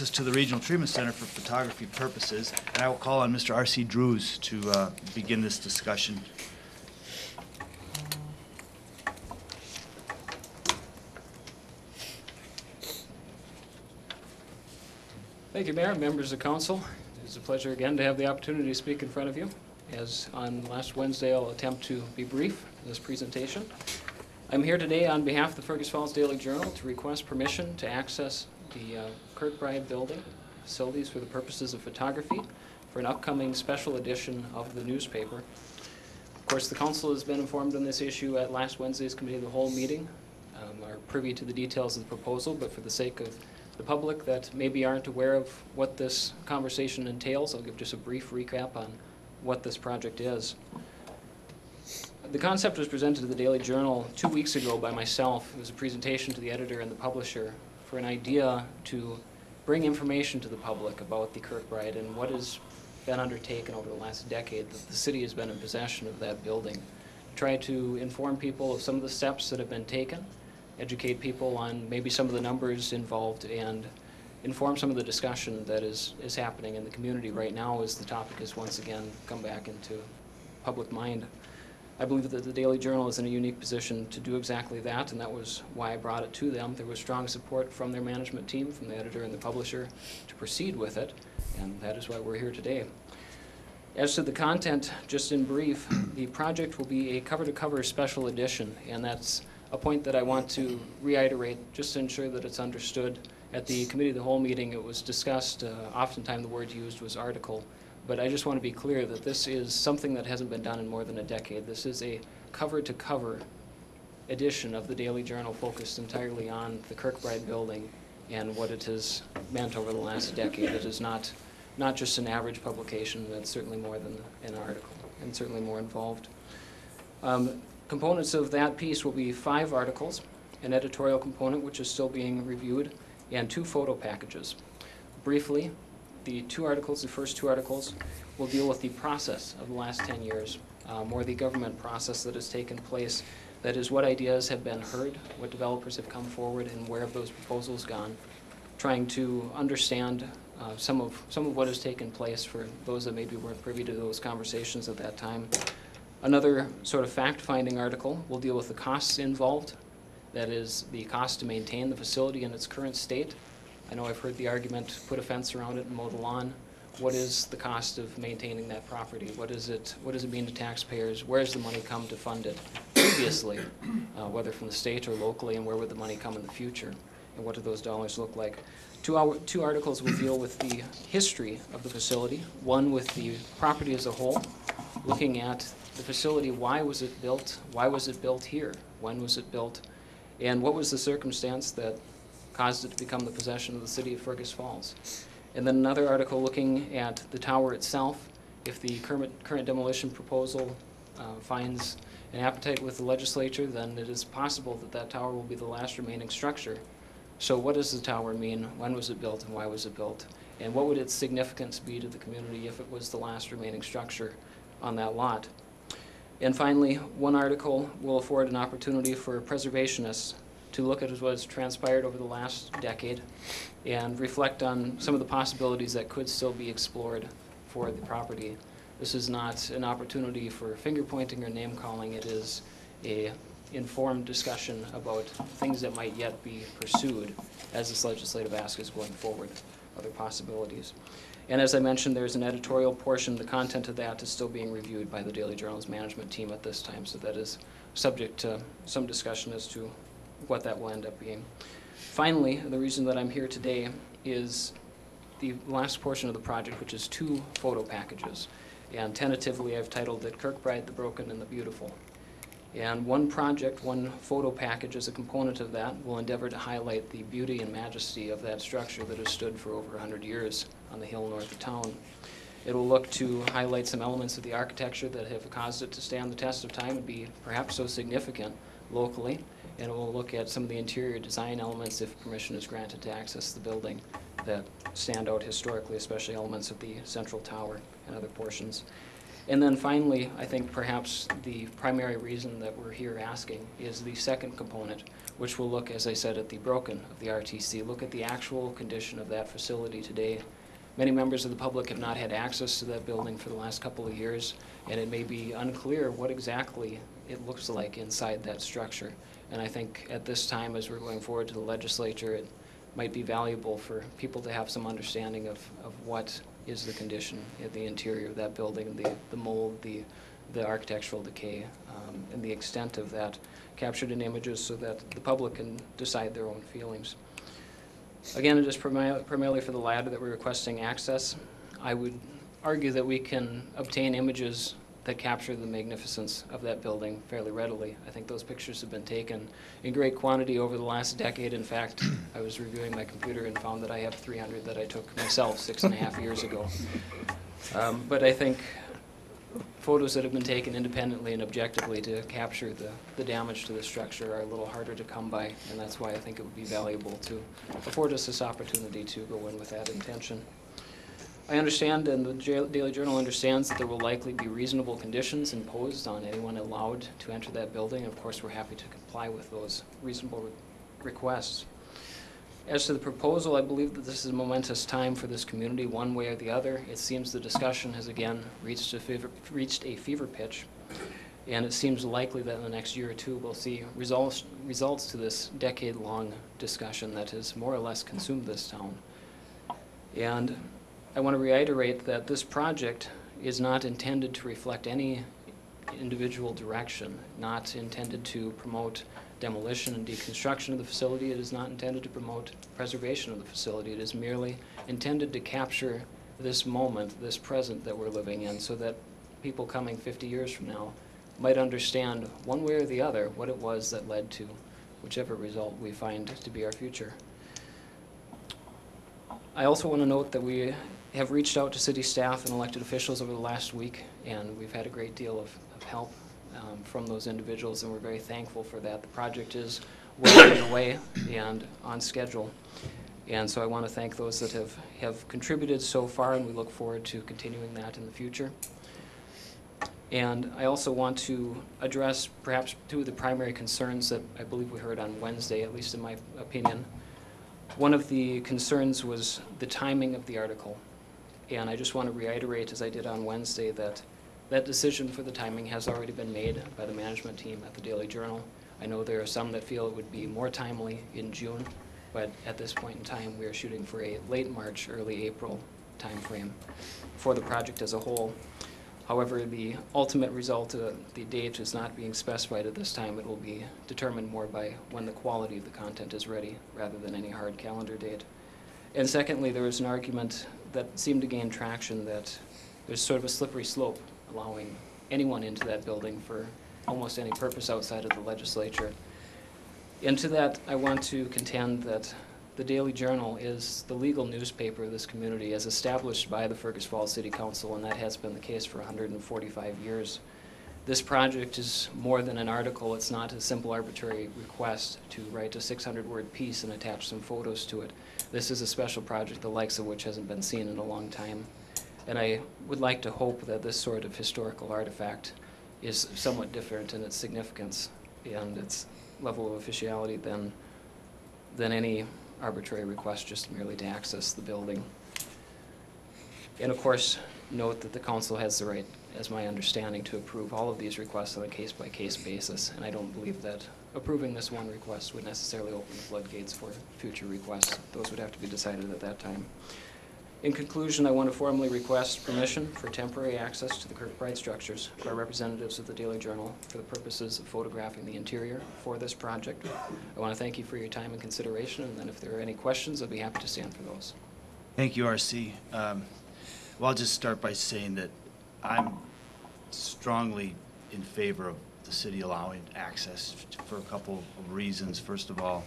to the Regional Treatment Center for photography purposes. And I will call on Mr. R.C. Drews to begin this discussion. Thank you, Mayor, members of council. It's a pleasure again to have the opportunity to speak in front of you. As on last Wednesday, I'll attempt to be brief in this presentation. I'm here today on behalf of the Fergus Falls Daily Journal to request permission to access the Kirkbride building facilities for the purposes of photography for an upcoming special edition of the newspaper. Of course, the council has been informed on this issue at last Wednesday's Committee of the Whole meeting, are privy to the details of the proposal, but for the sake of the public that maybe aren't aware of what this conversation entails, I'll give just a brief recap on what this project is. The concept was presented to the Daily Journal 2 weeks ago by myself. It was a presentation to the editor and the publisher for an idea to bring information to the public about the Kirkbride and what has been undertaken over the last decade that the city has been in possession of that building. Try to inform people of some of the steps that have been taken, educate people on maybe some of the numbers involved, and inform some of the discussion that is happening in the community right now as the topic has once again come back into public mind. I believe that the Daily Journal is in a unique position to do exactly that, and that was why I brought it to them. There was strong support from their management team, from the editor and the publisher, to proceed with it, and that is why we're here today. As to the content, just in brief, the project will be a cover-to-cover special edition, and that's a point that I want to reiterate just to ensure that it's understood. At the Committee of the Whole meeting, it was discussed, oftentimes the word used was article, but I just want to be clear that this is something that hasn't been done in more than a decade. This is a cover-to-cover edition of the Daily Journal focused entirely on the Kirkbride building and what it has meant over the last decade. It is not just an average publication, but certainly more than an article, and certainly more involved. Components of that piece will be 5 articles, an editorial component which is still being reviewed, and 2 photo packages. Briefly, the first two articles will deal with the process of the last 10 years, more the government process that has taken place. That is, what ideas have been heard, what developers have come forward, and where have those proposals gone, trying to understand some of what has taken place for those that maybe weren't privy to those conversations at that time. Another sort of fact-finding article will deal with the costs involved, that is, the cost to maintain the facility in its current state. I know I've heard the argument, put a fence around it and mow the lawn. What is the cost of maintaining that property? What does it mean to taxpayers? Where does the money come to fund it previously, whether from the state or locally, and where would the money come in the future? And what do those dollars look like? Two articles will deal with the history of the facility, one with the property as a whole, looking at the facility, why was it built? Why was it built here? When was it built? And what was the circumstance that caused it to become the possession of the city of Fergus Falls? And then another article looking at the tower itself. If the current demolition proposal finds an appetite with the legislature, then it is possible that that tower will be the last remaining structure. So what does the tower mean? When was it built and why was it built? And what would its significance be to the community if it was the last remaining structure on that lot? And finally, one article will afford an opportunity for preservationists to look at what has transpired over the last decade and reflect on some of the possibilities that could still be explored for the property. This is not an opportunity for finger pointing or name calling. It is an informed discussion about things that might yet be pursued as this legislative ask is going forward. other possibilities. And as I mentioned, there's an editorial portion. The content of that is still being reviewed by the Daily Journal's management team at this time, so that is subject to some discussion as to what that will end up being. Finally, the reason that I'm here today is the last portion of the project, which is 2 photo packages. And tentatively, I've titled it Kirkbride, the Broken and the Beautiful. And one project, one photo package as a component of that will endeavor to highlight the beauty and majesty of that structure that has stood for over 100 years on the hill north of town. It will look to highlight some elements of the architecture that have caused it to stand the test of time and be perhaps so significant locally. And it will look at some of the interior design elements, if permission is granted to access the building, that stand out historically, especially elements of the central tower and other portions. And then finally, I think perhaps the primary reason that we're here asking is the second component, which will look, as I said, at the broken of the RTC, look at the actual condition of that facility today. Many members of the public have not had access to that building for the last couple of years, and it may be unclear what exactly it looks like inside that structure. And I think at this time, as we're going forward to the legislature, it might be valuable for people to have some understanding of what is the condition of the interior of that building, the mold, the architectural decay, and the extent of that captured in images so that the public can decide their own feelings. Again, it is primarily for the latter that we're requesting access. I would argue that we can obtain images that capture the magnificence of that building fairly readily. I think those pictures have been taken in great quantity over the last decade. In fact, I was reviewing my computer and found that I have 300 that I took myself 6.5 years ago. But I think photos that have been taken independently and objectively to capture the damage to the structure are a little harder to come by, and that's why I think it would be valuable to afford us this opportunity to go in with that intention. I understand, and the Daily Journal understands, that there will likely be reasonable conditions imposed on anyone allowed to enter that building. Of course, we're happy to comply with those reasonable requests. As to the proposal, I believe that this is a momentous time for this community, one way or the other. It seems the discussion has again reached a fever pitch, and it seems likely that in the next year or two we'll see results to this decade-long discussion that has more or less consumed this town. And I want to reiterate that this project is not intended to reflect any individual direction, not intended to promote demolition and deconstruction of the facility. It is not intended to promote preservation of the facility. It is merely intended to capture this moment, this present that we're living in, so that people coming 50 years from now might understand one way or the other what it was that led to whichever result we find to be our future. I also want to note that we have reached out to city staff and elected officials over the last week, and we've had a great deal of help from those individuals, and we're very thankful for that. The project is well underway and on schedule, and so I want to thank those that have contributed so far, and we look forward to continuing that in the future. And I also want to address perhaps 2 of the primary concerns that I believe we heard on Wednesday, at least in my opinion. One of the concerns was the timing of the article. And I just want to reiterate, as I did on Wednesday, that that decision for the timing has already been made by the management team at the Daily Journal. I know there are some that feel it would be more timely in June, but at this point in time, we are shooting for a late March, early April timeframe for the project as a whole. However, the ultimate result, the date is not being specified at this time. It will be determined more by when the quality of the content is ready, rather than any hard calendar date. And secondly, there was an argument that seemed to gain traction that there's sort of a slippery slope allowing anyone into that building for almost any purpose outside of the legislature. And to that, I want to contend that the Daily Journal is the legal newspaper of this community as established by the Fergus Falls City Council, and that has been the case for 145 years. This project is more than an article. It's not a simple arbitrary request to write a 600-word piece and attach some photos to it. This is a special project, the likes of which hasn't been seen in a long time. And I would like to hope that this sort of historical artifact is somewhat different in its significance and its level of officiality than any arbitrary request just merely to access the building. And of course, note that the council has the right, as my understanding, to approve all of these requests on a case-by-case basis, and I don't believe that approving this one request would necessarily open the floodgates for future requests. Those would have to be decided at that time. In conclusion, I want to formally request permission for temporary access to the Kirkbride structures by representatives of the Daily Journal for the purposes of photographing the interior for this project. I want to thank you for your time and consideration, and then if there are any questions, I'd be happy to stand for those. Thank you, RC. Well, I'll just start by saying that I'm strongly in favor of the city allowing access for a couple of reasons. First of all,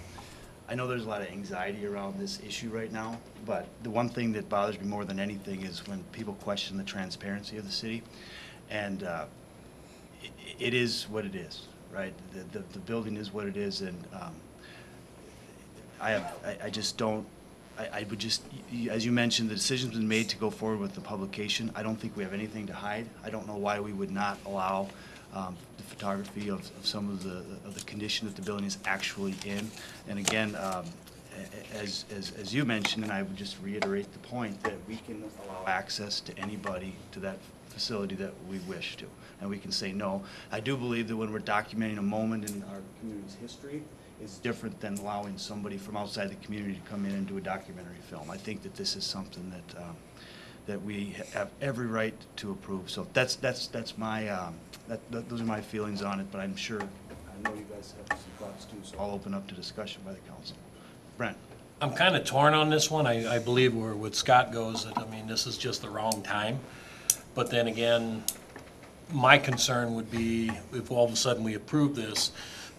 I know there's a lot of anxiety around this issue right now, but the one thing that bothers me more than anything is when people question the transparency of the city. And it is what it is, right? The building is what it is, and I just don't, I would just, as you mentioned, the decision's been made to go forward with the publication. I don't think we have anything to hide. I don't know why we would not allow the photography of some of the condition that the building is actually in. And again, as you mentioned, and I would just reiterate the point that we can allow access to anybody to that facility that we wish to, and we can say no. I do believe that when we're documenting a moment in our community's history, it's different than allowing somebody from outside the community to come in and do a documentary film. I think that this is something that we have every right to approve. So that's my those are my feelings on it. But I'm sure, I know you guys have some thoughts too. So I'll open up to discussion by the council. Brent. I'm kind of torn on this one. I believe where with Scott goes that, I mean, this is just the wrong time. But then again, my concern would be if all of a sudden we approve this,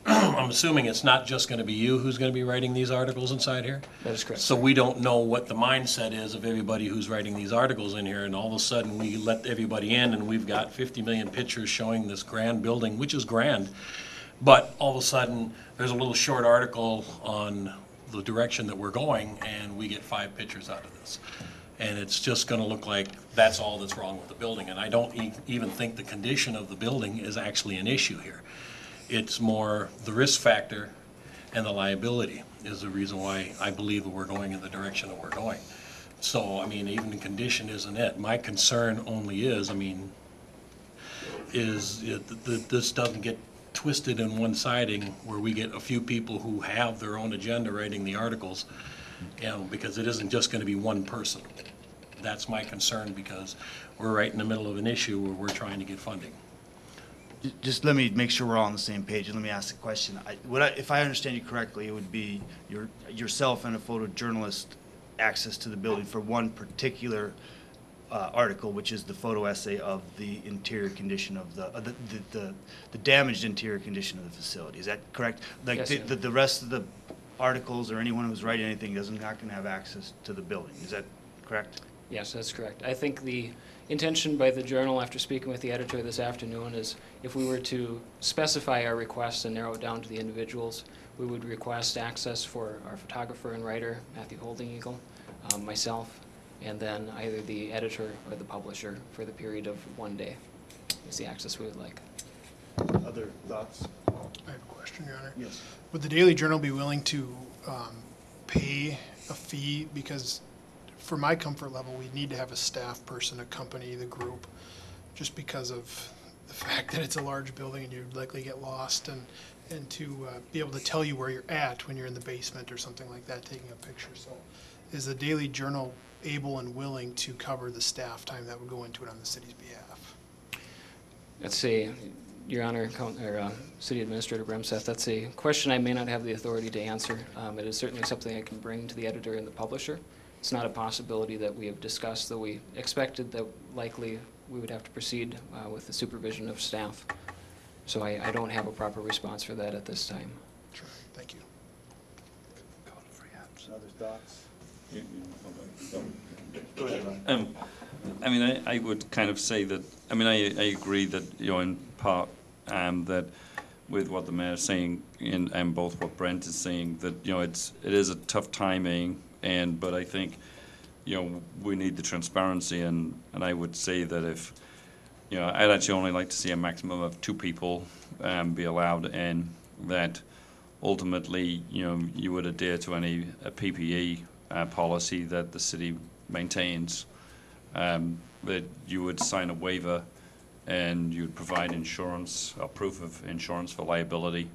I'm assuming it's not just going to be you who's going to be writing these articles inside here? That is correct. So we don't know what the mindset is of everybody who's writing these articles in here, and all of a sudden we let everybody in and we've got 50 million pictures showing this grand building, which is grand, but all of a sudden there's a little short article on the direction that we're going and we get 5 pictures out of this. And it's just going to look like that's all that's wrong with the building. And I don't even think the condition of the building is actually an issue here. It's more the risk factor and the liability is the reason why I believe that we're going in the direction that we're going. So, I mean, even the condition isn't it. My concern only is, I mean, this doesn't get twisted in one siding where we get a few people who have their own agenda writing the articles, you know, because it isn't just going to be one person. That's my concern, because we're right in the middle of an issue where we're trying to get funding. Just let me make sure we're all on the same page, and let me ask the question. If I understand you correctly, it would be yourself and a photojournalist access to the building for one particular article, which is the photo essay of the interior condition of the damaged interior condition of the facility. Is that correct? Like Yes, the rest of the articles or anyone who's writing anything not going to have access to the building. Is that correct? Yes, that's correct. I think the intention by the Journal, after speaking with the editor this afternoon, is if we were to specify our requests and narrow it down to the individuals, we would request access for our photographer and writer, Matthew Holding Eagle, myself, and then either the editor or the publisher for the period of 1 day is the access we would like. Other thoughts? I have a question, Your Honor. Yes. Would the Daily Journal be willing to pay a fee? Because for my comfort level, we need to have a staff person accompany the group, just because of the fact that it's a large building and you'd likely get lost, and to be able to tell you where you're at when you're in the basement or something like that, taking a picture. So is the Daily Journal able and willing to cover the staff time that would go into it on the city's behalf? Let's see, Your Honor, City Administrator Bremseth, that's a question I may not have the authority to answer. It is certainly something I can bring to the editor and the publisher. It's not a possibility that we have discussed, though we expected that likely we would have to proceed with the supervision of staff. So I don't have a proper response for that at this time. Sure, thank you. Other thoughts? Go ahead, Ron. I mean, I would kind of say that, I mean, I agree that, you know, in part, that with what the mayor's saying and both what Brent is saying, that, you know, it is a tough timing, but I think, you know, we need the transparency, and I would say that if, you know, I'd actually only like to see a maximum of 2 people be allowed in, that ultimately, you know, you would adhere to any PPE policy that the city maintains, that you would sign a waiver and you'd provide insurance or proof of insurance for liability,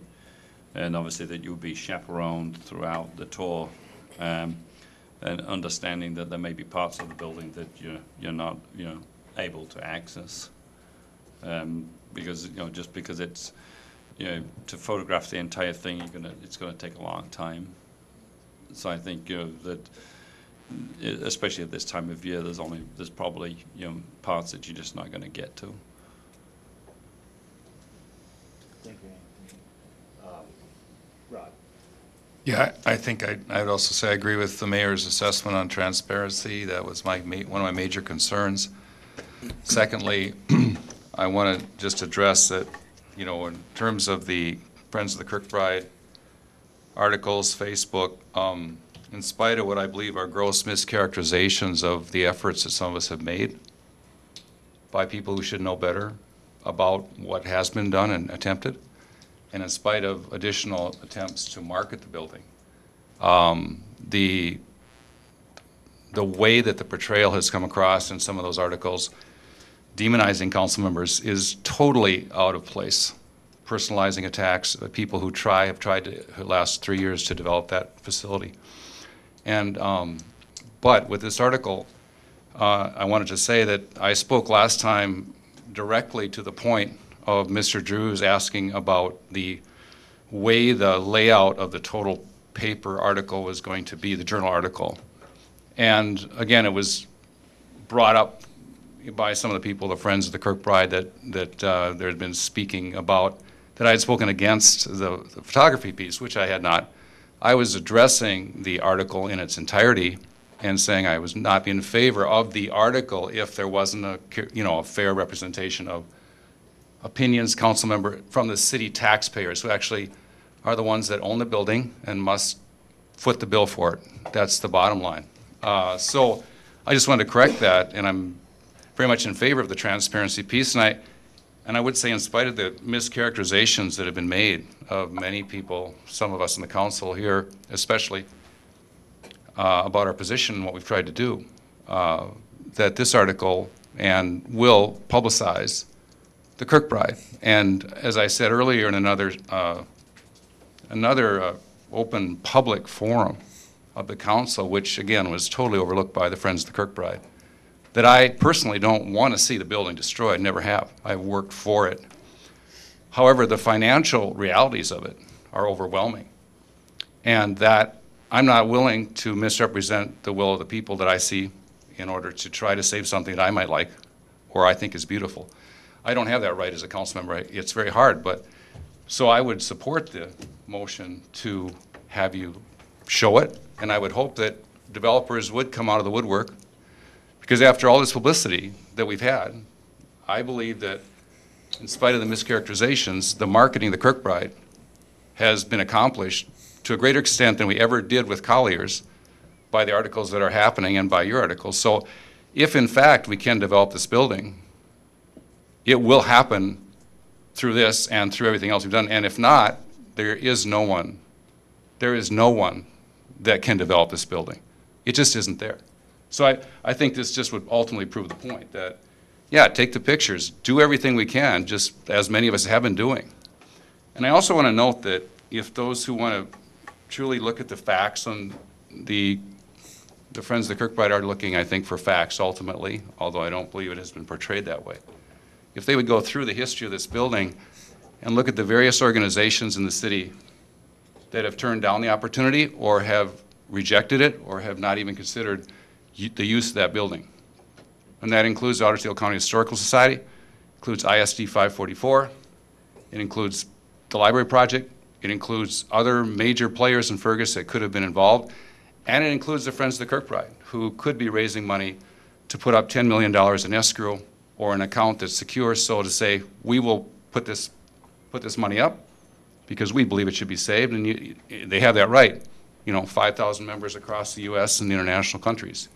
and obviously that you'll be chaperoned throughout the tour, and understanding that there may be parts of the building that you're not able to access, because just because it's to photograph the entire thing, it's gonna take a long time. So I think that especially at this time of year, there's probably parts that you're just not going to get to. Thank you. Rod. Yeah, I think I'd also say I agree with the mayor's assessment on transparency. That was one of my major concerns. Secondly, I want to just address that, in terms of the Friends of the Kirkbride articles, Facebook, in spite of what I believe are gross mischaracterizations of the efforts that some of us have made by people who should know better about what has been done and attempted, and in spite of additional attempts to market the building, the way that the portrayal has come across in some of those articles demonizing council members is totally out of place. Personalizing attacks, people who have tried to last 3 years to develop that facility. And but with this article, I wanted to say that I spoke last time directly to the point of Mr. Drews asking about the way the layout of the total paper article was going to be, the journal article. And again, it was brought up by some of the people, the Friends of the Kirkbride, that there had been speaking about, that I had spoken against the photography piece, which I had not. I was addressing the article in its entirety and saying I was not in favor of the article if there wasn't a fair representation of opinions, council member, from the city taxpayers, who actually are the ones that own the building and must foot the bill for it. That's the bottom line. So I just wanted to correct that, and I'm very much in favor of the transparency piece. And I would say, in spite of the mischaracterizations that have been made of many people, some of us in the council here especially, about our position and what we've tried to do, that this article will publicize the Kirkbride. And as I said earlier in another open public forum of the council, which again was totally overlooked by the Friends of the Kirkbride, that I personally don't want to see the building destroyed, never have. I've worked for it. However, the financial realities of it are overwhelming, and that I'm not willing to misrepresent the will of the people that I see in order to try to save something that I might like or I think is beautiful. I don't have that right as a council member. It's very hard, but so I would support the motion to have you show it, and I would hope that developers would come out of the woodwork. Because after all this publicity that we've had, I believe that in spite of the mischaracterizations, the marketing of the Kirkbride has been accomplished to a greater extent than we ever did with Collier's by the articles that are happening and by your articles. So if in fact we can develop this building, it will happen through this and through everything else we've done. And if not, there is no one that can develop this building. It just isn't there. So I think this just would ultimately prove the point that, yeah, take the pictures, do everything we can, just as many of us have been doing. And I also want to note that if those who want to truly look at the facts, and the Friends of the Kirkbride are looking, I think, for facts ultimately, although I don't believe it has been portrayed that way. If they would go through the history of this building and look at the various organizations in the city that have turned down the opportunity or have rejected it or have not even considered the use of that building. And that includes the Ottersdale County Historical Society, includes ISD 544, it includes the library project, it includes other major players in Fergus that could have been involved, and it includes the Friends of the Kirkbride, who could be raising money to put up $10 million in escrow or an account that's secure, so to say, we will put this money up because we believe it should be saved, and they have that right. 5,000 members across the U.S. and the international countries.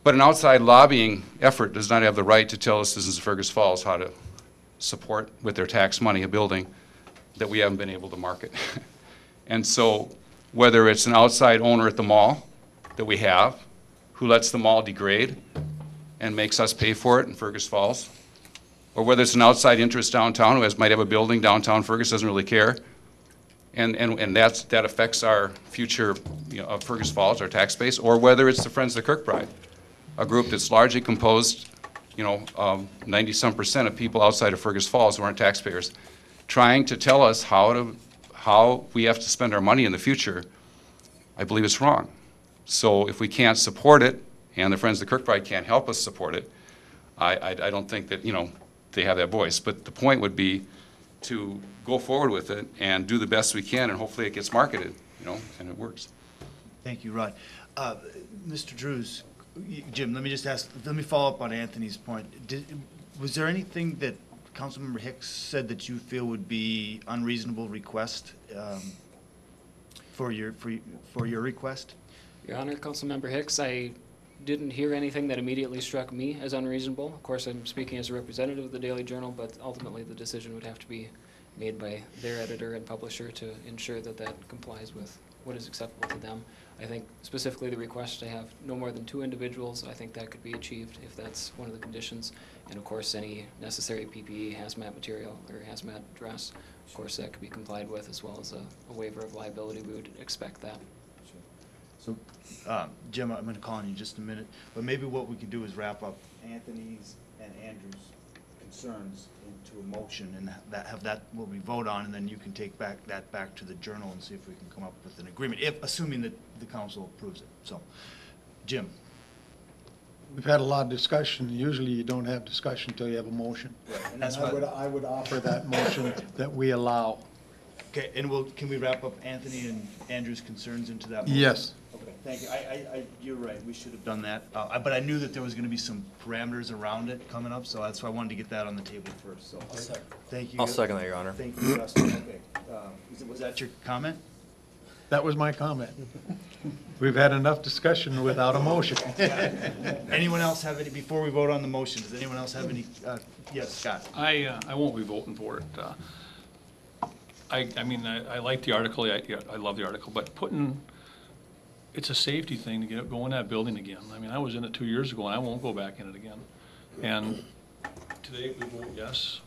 But an outside lobbying effort does not have the right to tell the citizens of Fergus Falls how to support with their tax money a building that we haven't been able to market. And so whether it's an outside owner at the mall that we have, who lets the mall degrade and makes us pay for it in Fergus Falls, or whether it's an outside interest downtown who might have a building downtown, Fergus doesn't really care. And that affects our future, of Fergus Falls, our tax base, or whether it's the Friends of the Kirkbride, a group that's largely composed, 90-some% of people outside of Fergus Falls who aren't taxpayers, trying to tell us how we have to spend our money in the future. I believe it's wrong. So if we can't support it, and the Friends of the Kirkbride can't help us support it, I don't think that, they have that voice. But the point would be to go forward with it and do the best we can, and hopefully it gets marketed, and it works. Thank you, Rod. Mr. Drews, Jim, let me follow up on Anthony's point. Was there anything that Councilmember Hicks said that you feel would be unreasonable request for your request? Your Honor, Councilmember Hicks, I didn't hear anything that immediately struck me as unreasonable. Of course, I'm speaking as a representative of the Daily Journal, but ultimately the decision would have to be made by their editor and publisher to ensure that that complies with what is acceptable to them. I think specifically the request to have no more than 2 individuals, I think that could be achieved if that's one of the conditions. And of course, any necessary PPE, hazmat material, or hazmat dress, of course, that could be complied with, as well as a waiver of liability. We would expect that. So, Jim, I'm going to call on you in just a minute, but maybe what we could do is wrap up Anthony's and Andrew's concerns into a motion, and have that what we vote on, and then you can take that back to the Journal and see if we can come up with an agreement, assuming that the council approves it. So, Jim. We've had a lot of discussion. Usually you don't have discussion until you have a motion. Right, and that's I would offer that motion that we allow. Okay, and can we wrap up Anthony and Andrew's concerns into that motion? Yes. Okay, thank you. You're right, we should have done that. But I knew that there was gonna be some parameters around it coming up, so that's why I wanted to get that on the table first, so. Thank you. I'll second that, Your Honor. Thank you, Justin. Okay. Was that your comment? That was my comment. We've had enough discussion without a motion. Anyone else have any, before we vote on the motion, does anyone else have any, yes, Scott? I won't be voting for it. I like the article, I love the article, but it's a safety thing to go in that building again. I was in it 2 years ago, and I won't go back in it again. And today we vote yes.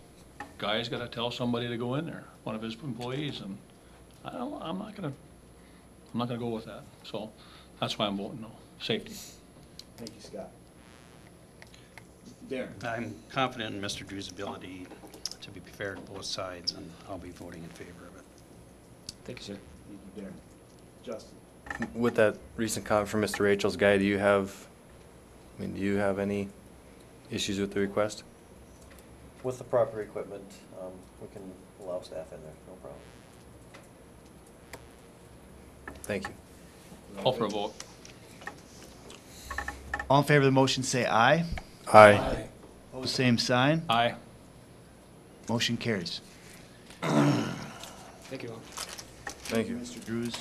Guy's gotta tell somebody to go in there, one of his employees, and I'm not gonna go with that. So that's why I'm voting no. Safety. Thank you, Scott. Darren? I'm confident in Mr. Drew's ability to be fair to both sides, and I'll be voting in favor of it. Thank you, sir. Thank you, Darren. Justin? With that recent comment from Mr. Rachel's guy, do you have any issues with the request? With the proper equipment, we can allow staff in there, no problem. Thank you. Call for a vote. All in favor of the motion, say aye. Aye. Opposed, same sign. Aye. Motion carries. Thank you all. Thank you, Mr. Drews.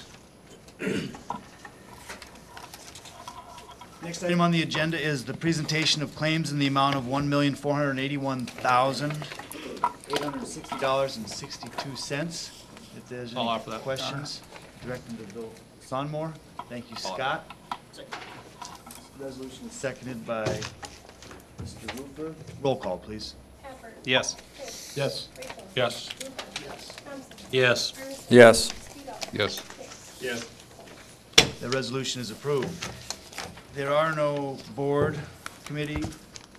Next item on the agenda is the presentation of claims in the amount of $1,481,860.62. If there's I'll any offer that. questions, direct them to Bill Sonmore. Thank you, Scott. Resolution is seconded by Mr. Rupert. Roll call, please. Yes. Yes. Yes. Yes. Yes. Yes. Yes. The resolution is approved. There are no board, committee,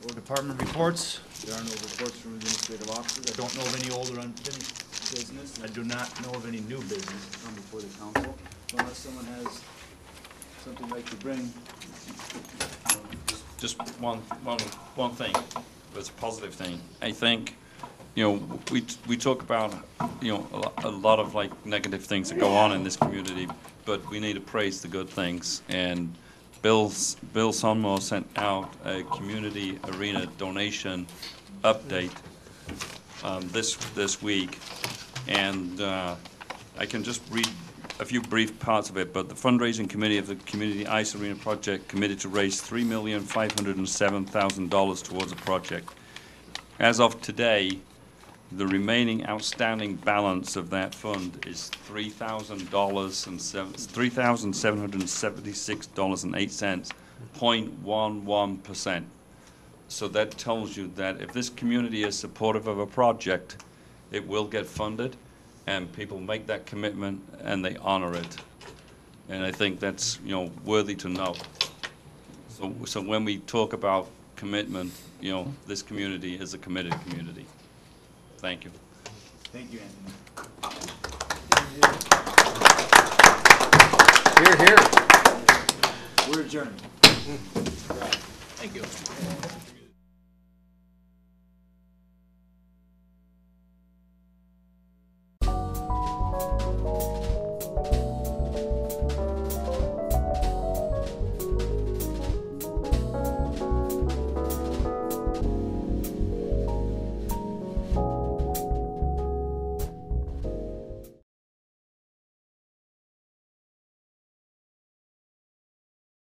or department reports. There are no reports from administrative officers. I don't know of any old or unfinished business. I do not know of any new business to come before the council, unless someone has something like to bring. Just one thing, but it's a positive thing. I think, we talk about, a lot of like negative things that go on in this community, but we need to praise the good things. And Bill Sonmore sent out a community arena donation update this week, and I can just read a few brief parts of it. But the fundraising committee of the Community Ice Arena project committed to raise $3,507,000 towards the project. As of today, the remaining outstanding balance of that fund is $3,776.08, 0.11%. So that tells you that if this community is supportive of a project, it will get funded, and people make that commitment and they honor it. And I think that's, you know, worthy to know. So when we talk about commitment, you know, this community is a committed community. Thank you. Thank you, Anthony. Here, here. We're adjourned. Thank you.